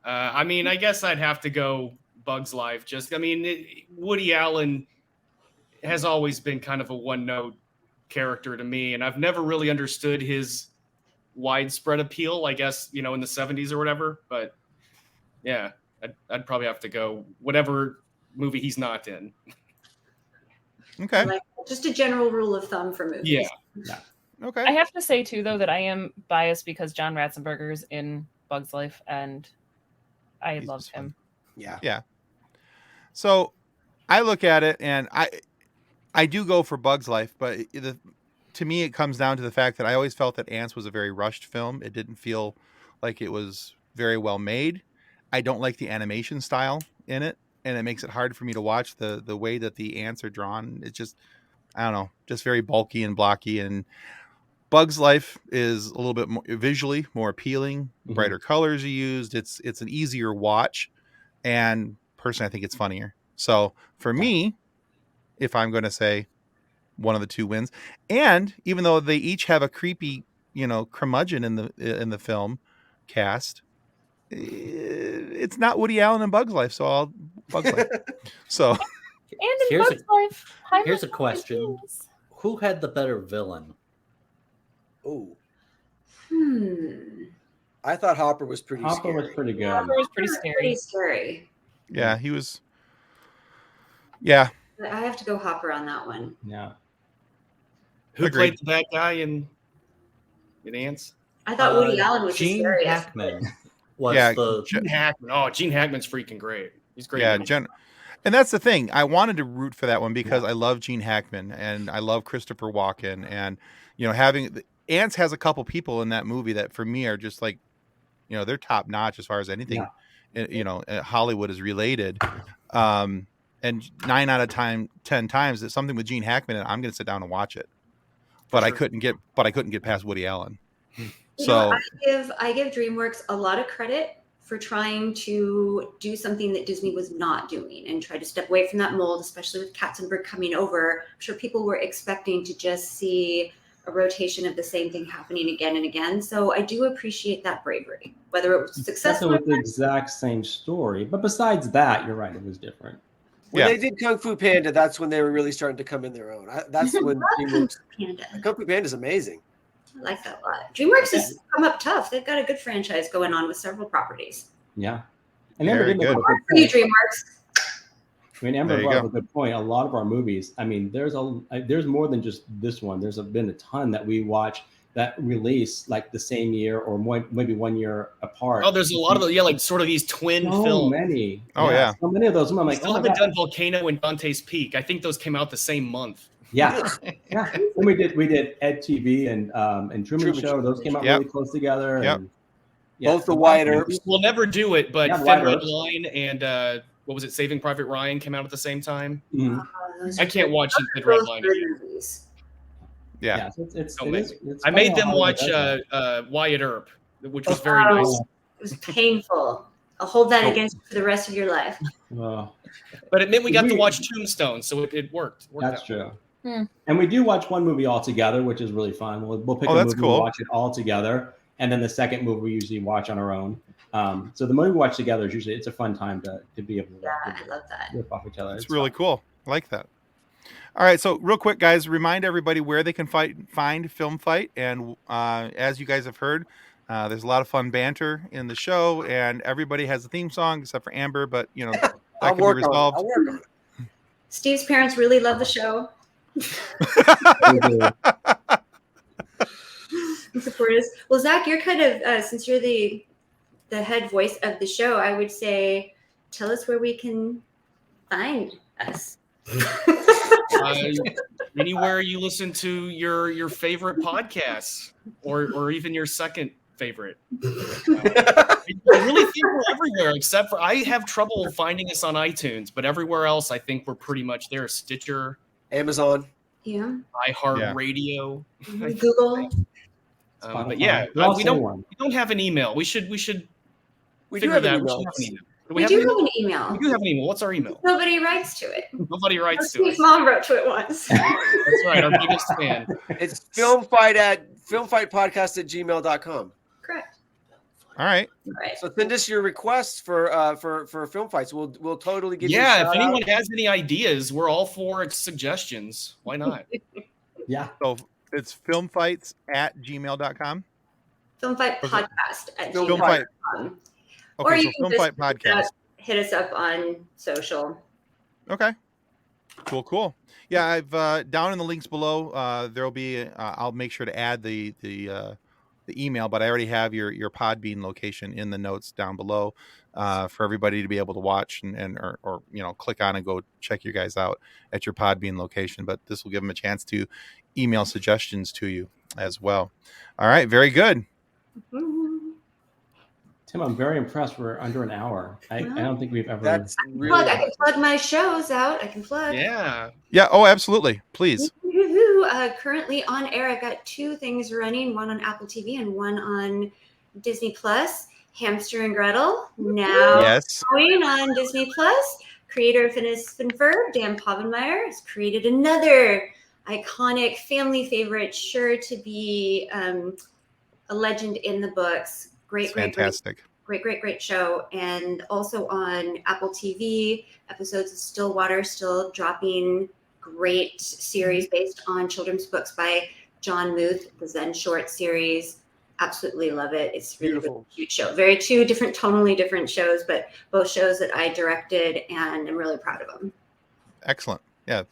I mean, I guess I'd have to go Bug's Life. Woody Allen has always been kind of a one-note character to me, and I've never really understood his widespread appeal, I guess, in the 70s or whatever. But yeah, I'd probably have to go whatever movie he's not in. Okay. Like, just a general rule of thumb for movies. Yeah. Okay. I have to say too, though, that I am biased because John Ratzenberger's in Bug's Life, and I He's love just fun. him. Yeah. So I look at it and I do go for Bug's Life, but to me, it comes down to the fact that I always felt that Antz was a very rushed film. It didn't feel like it was very well made. I don't like the animation style in it, and it makes it hard for me to watch the way that the ants are drawn. It's just, I don't know, just very bulky and blocky. And Bug's Life is a little bit more visually more appealing, brighter colors are used. It's an easier watch, and personally, I think it's funnier. So for me, if I'm going to say one of the two wins, and even though they each have a creepy, curmudgeon in the film cast, it's not Woody Allen and Bug's Life, so I'll Bug's Life. So And in Here's Bug's Life, Heimlich here's a question. always- Who had the better villain? Oh, Hmm. I thought Hopper was pretty Hopper scary. was pretty good. Hopper was pretty Pretty scary. scary. yeah, he was. Yeah, But I have to go Hopper on that one. Yeah. Who Agreed. played the bad guy in Antz? I thought Woody Allen was the Gene scariest. Hackman was Yeah, the Gene Hackman. Oh, Gene Hackman's freaking great. He's great. yeah, in it. and that's the thing. I wanted to root for that one because I love Gene Hackman and I love Christopher Walken, and having Antz has a couple people in that movie that for me are just like, they're top notch as far as anything, Hollywood is related. And 9 out of 10 times it's something with Gene Hackman, and I'm going to sit down and watch it. But I couldn't get past Woody Allen. So I give DreamWorks a lot of credit for trying to do something that Disney was not doing and try to step away from that mold, especially with Katzenberg coming over. I'm sure people were expecting to just see a rotation of the same thing happening again and again. So I do appreciate that bravery, whether it was successful. With the exact same story, but besides that, you're right. It was different. When Yeah. they did Kung Fu Panda, that's when they were really starting to come in their own. That's when DreamWorks. Panda. Kung Fu Panda is amazing. I like that a lot. DreamWorks has come up tough. They've got a good franchise going on with several properties. Yeah. And Amber Very did make good. a good For you, point. DreamWorks. I mean, Amber There you brought up go. a good point. A lot of our movies, I mean, there's more than just this one. There's been a ton that we watch that release like the same year or maybe 1 year apart. Oh, there's a lot of like sort of these twin so films. many. Oh, yeah. So many of those. I'm We like, still oh my haven't God. done Volcano and Dante's Peak. I think those came out the same month. Yeah. Yeah. And we did Ed TV and Truman Show. Show. Those came out Yep. really close together. Yep. And, yeah, Both the Wyatt Earps. We'll never do it, but Yeah, Thin Wyatt Red Earps. Line and what was it, Saving Private Ryan came out at the same time. Mhm. I can't watch the Thin Red Line. Movies. Yeah. Yeah, so it's Don't make me. it's I funny made how them Hollywood watch does that. Wyatt Earp, which was very Oh. nice. It was painful. I'll hold that Oh. against you for the rest of your life. But it meant we got to We- watch Tombstone, so it worked. That's out. true. Hmm. And we do watch one movie all together, which is really fun. We'll pick Oh, a that's movie, cool. we'll watch it all together, and then the second movie we usually watch on our own. So the movie we watch together is usually it's a fun time to be able to Yeah, I love that. rip off each other. It's really cool. I like that. All right, so real quick, guys, remind everybody where they can find Film Fight. And as you guys have heard, there's a lot of fun banter in the show, and everybody has a theme song except for Amber, but, you know, that I'll can be work on it. resolved. I'll work on it. Steve's parents really love the show. Support us. Well, Zach, you're kind of since you're the head voice of the show, I would say, tell us where we can find us. Anywhere you listen to your favorite podcasts, or even your second favorite. I really think we're everywhere, except for I have trouble finding us on iTunes, but everywhere else, I think we're pretty much there. Stitcher, Amazon. Yeah. iHeartRadio, Google. but yeah, We'll we say don't one. we don't have an email. We should We do figure have that an out. We email. should have an email. Do We have do an have email? an email. We do have an email. What's our email? Nobody writes to it. Nobody writes to Steve's us. mom wrote to it once. That's right, our biggest fan. It's filmfightpodcast@gmail.com. Correct. All right. All right. So send us your requests for film fights. We'll totally give you a Yeah, if shout anyone out. has any ideas, we're all for suggestions. Why not? Yeah. So it's filmfights@gmail.com. Film Fight Was it- Podcast at Film Film Fight. gmail.com. Okay, you so can Film just Fight Podcast. hit us up on social. Okay. Cool. Yeah, I've down in the links below. There'll be. I'll make sure to add the email, but I already have your Podbean location in the notes down below for everybody to be able to watch or click on and go check you guys out at your Podbean location. But this will give them a chance to email suggestions to you as well. All right, very good. Tim, I'm very impressed. We're under an hour. I don't think we've ever. That's really Plug. I can plug my shows out. I can plug. Yeah. Yeah. Oh, absolutely. Please. Currently on air, I've got two things running, one on Apple TV and one on Disney Plus. Hamster and Gretel, now Yes. going on Disney Plus. Creator Phineas Finfer, Dan Povenmire, has created another iconic family favorite, sure to be a legend in the books. Great Fantastic. Great show. And also on Apple TV, episodes of Stillwater, still dropping great series based on children's books by John Muth, the Zen short series. Absolutely love it. It's really, Beautiful. really cute show. Tonally different shows, but both shows that I directed, and I'm really proud of them. Excellent. Yeah.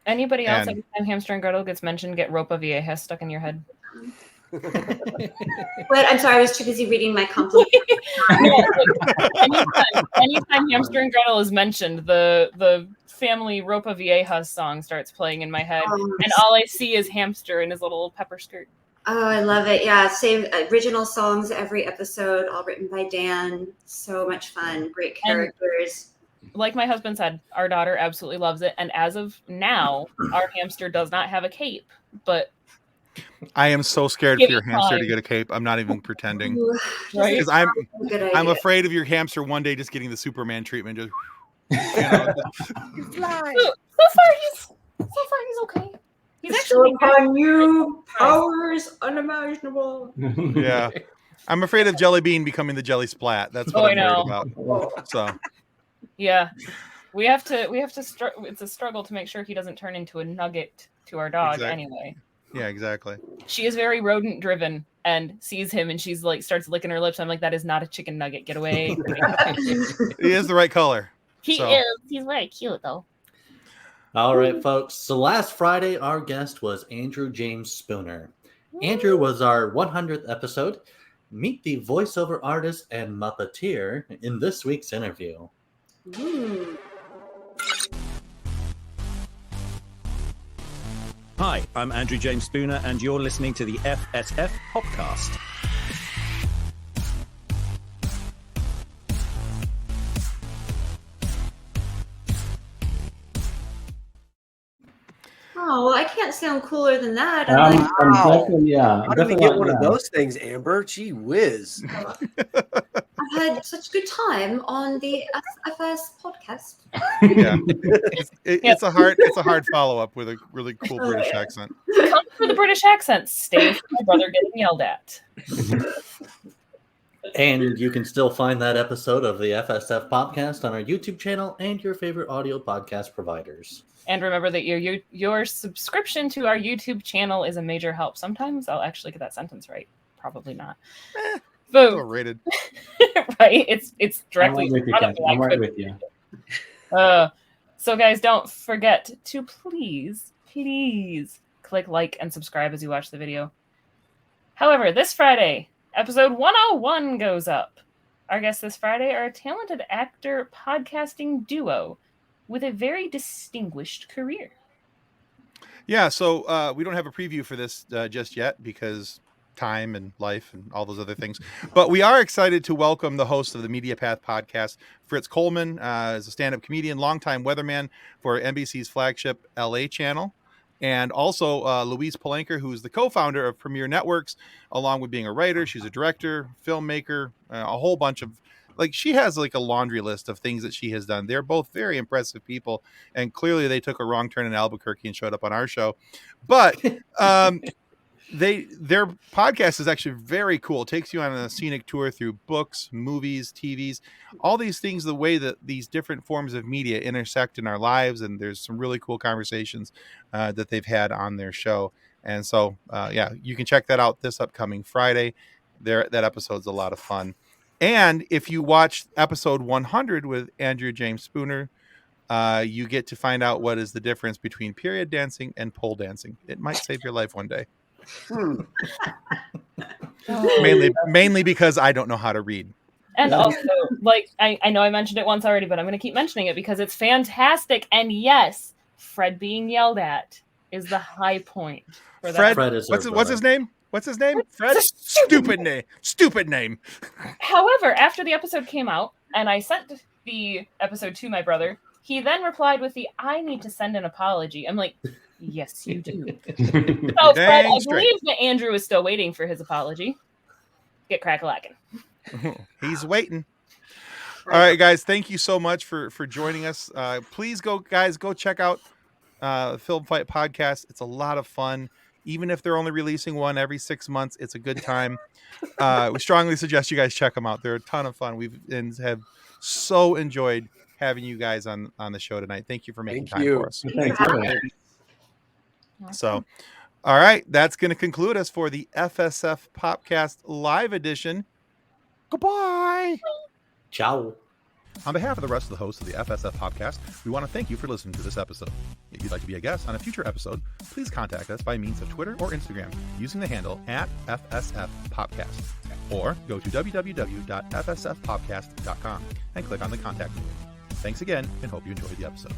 Anybody else, And- every time Hamster and Gretel gets mentioned, get Ropa Vieja stuck in your head? But I'm sorry, I was too busy reading my compliment. anytime Hamster and Gretel is mentioned, the family Ropa Vieja song starts playing in my head, and all I see is Hamster in his little pepper skirt. Oh, I love it. Yeah, same original songs every episode, all written by Dan. So much fun. Great characters. Like my husband said, our daughter absolutely loves it, and as of now, our hamster does not have a cape, but I am so scared Give for your it hamster to time. get a cape. I'm not even pretending. Ooh, Right. Because I'm good idea. I'm afraid of your hamster one day just getting the Superman treatment. Just so far he's okay. He's Bestow actually upon you powers unimaginable. yeah. I'm afraid of Jelly Bean becoming the Jelly Splat. That's what Oh, I'm I worried know. about. So yeah. We have to it's a struggle to make sure he doesn't turn into a nugget to our dog Exactly. anyway. Yeah, exactly. She is very rodent driven and sees him and she's like starts licking her lips. I'm like, that is not a chicken nugget. Get away. He is the right color. He So. is. He's very cute though. All right, folks. So last Friday, our guest was Andrew James Spooner. Andrew was our 100th episode. Meet the voiceover artist and Muppeteer in this week's interview. Hi, I'm Andrew James Spooner, and you're listening to the FSF PopCast. Oh, well, I can't sound cooler than that. I'm Wow. definitely, yeah. How did we definitely get not- one of yeah. those things, Amber? Gee whiz. I've had such a good time on the FS podcast. Yeah, it's a hard follow up with a really cool British accent. Come for the British accent. Stay for my brother getting yelled at. And you can still find that episode of the FSF Podcast on our YouTube channel and your favorite audio podcast providers. And remember that your subscription to our YouTube channel is a major help. Sometimes I'll actually get that sentence right. Probably not. But Overrated. right, it's directly I'm right in front of me. I I'm right couldn't with you. So guys, don't forget to please click like and subscribe as you watch the video. However, this Friday, episode 101 goes up. Our guests this Friday are a talented actor podcasting duo with a very distinguished career. Yeah, so we don't have a preview for this just yet because time and life and all those other things. But we are excited to welcome the host of the Media Path podcast, Fritz Coleman, is a stand-up comedian, longtime weatherman for NBC's flagship LA channel. And also Louise Palanker, who is the co-founder of Premiere Networks, along with being a writer. She's a director, filmmaker, a whole bunch of, like, she has like a laundry list of things that she has done. They're both very impressive people. And clearly they took a wrong turn in Albuquerque and showed up on our show. But their podcast is actually very cool. It takes you on a scenic tour through books, movies, TVs, all these things, the way that these different forms of media intersect in our lives. And there's some really cool conversations that they've had on their show. And so, yeah, you can check that out this upcoming Friday. That episode's a lot of fun. And if you watch episode 100 with Andrew James Spooner, you get to find out what is the difference between period dancing and pole dancing. It might save your life one day. Mainly because I don't know how to read. And also, like, I know I mentioned it once already, but I'm going to keep mentioning it because it's fantastic. And yes, Fred being yelled at is the high point for that. Fred is what's his name? What's his name? Fred? Stupid name. Stupid name. However, after the episode came out and I sent the episode to my brother, he then replied with the, I need to send an apology. I'm like, yes, you do. So, Fred, I believe that Andrew is still waiting for his apology. Get crack-a-lackin'. He's waiting. All right, guys. Thank you so much for joining us. Please go check out Film Fight Podcast. It's a lot of fun. Even if they're only releasing one every 6 months, it's a good time. We strongly suggest you guys check them out. They're a ton of fun. Have so enjoyed having you guys on the show tonight. Thank you for making time for us. Thanks. So, all right, that's going to conclude us for the FSF PopCast live edition. Goodbye. Ciao. On behalf of the rest of the hosts of the FSF PopCast, we want to thank you for listening to this episode. If you'd like to be a guest on a future episode, please contact us by means of Twitter or Instagram using the handle @FSF PopCast, or go to www.fsfpopcast.com and click on the contact link. Thanks again, and hope you enjoyed the episode.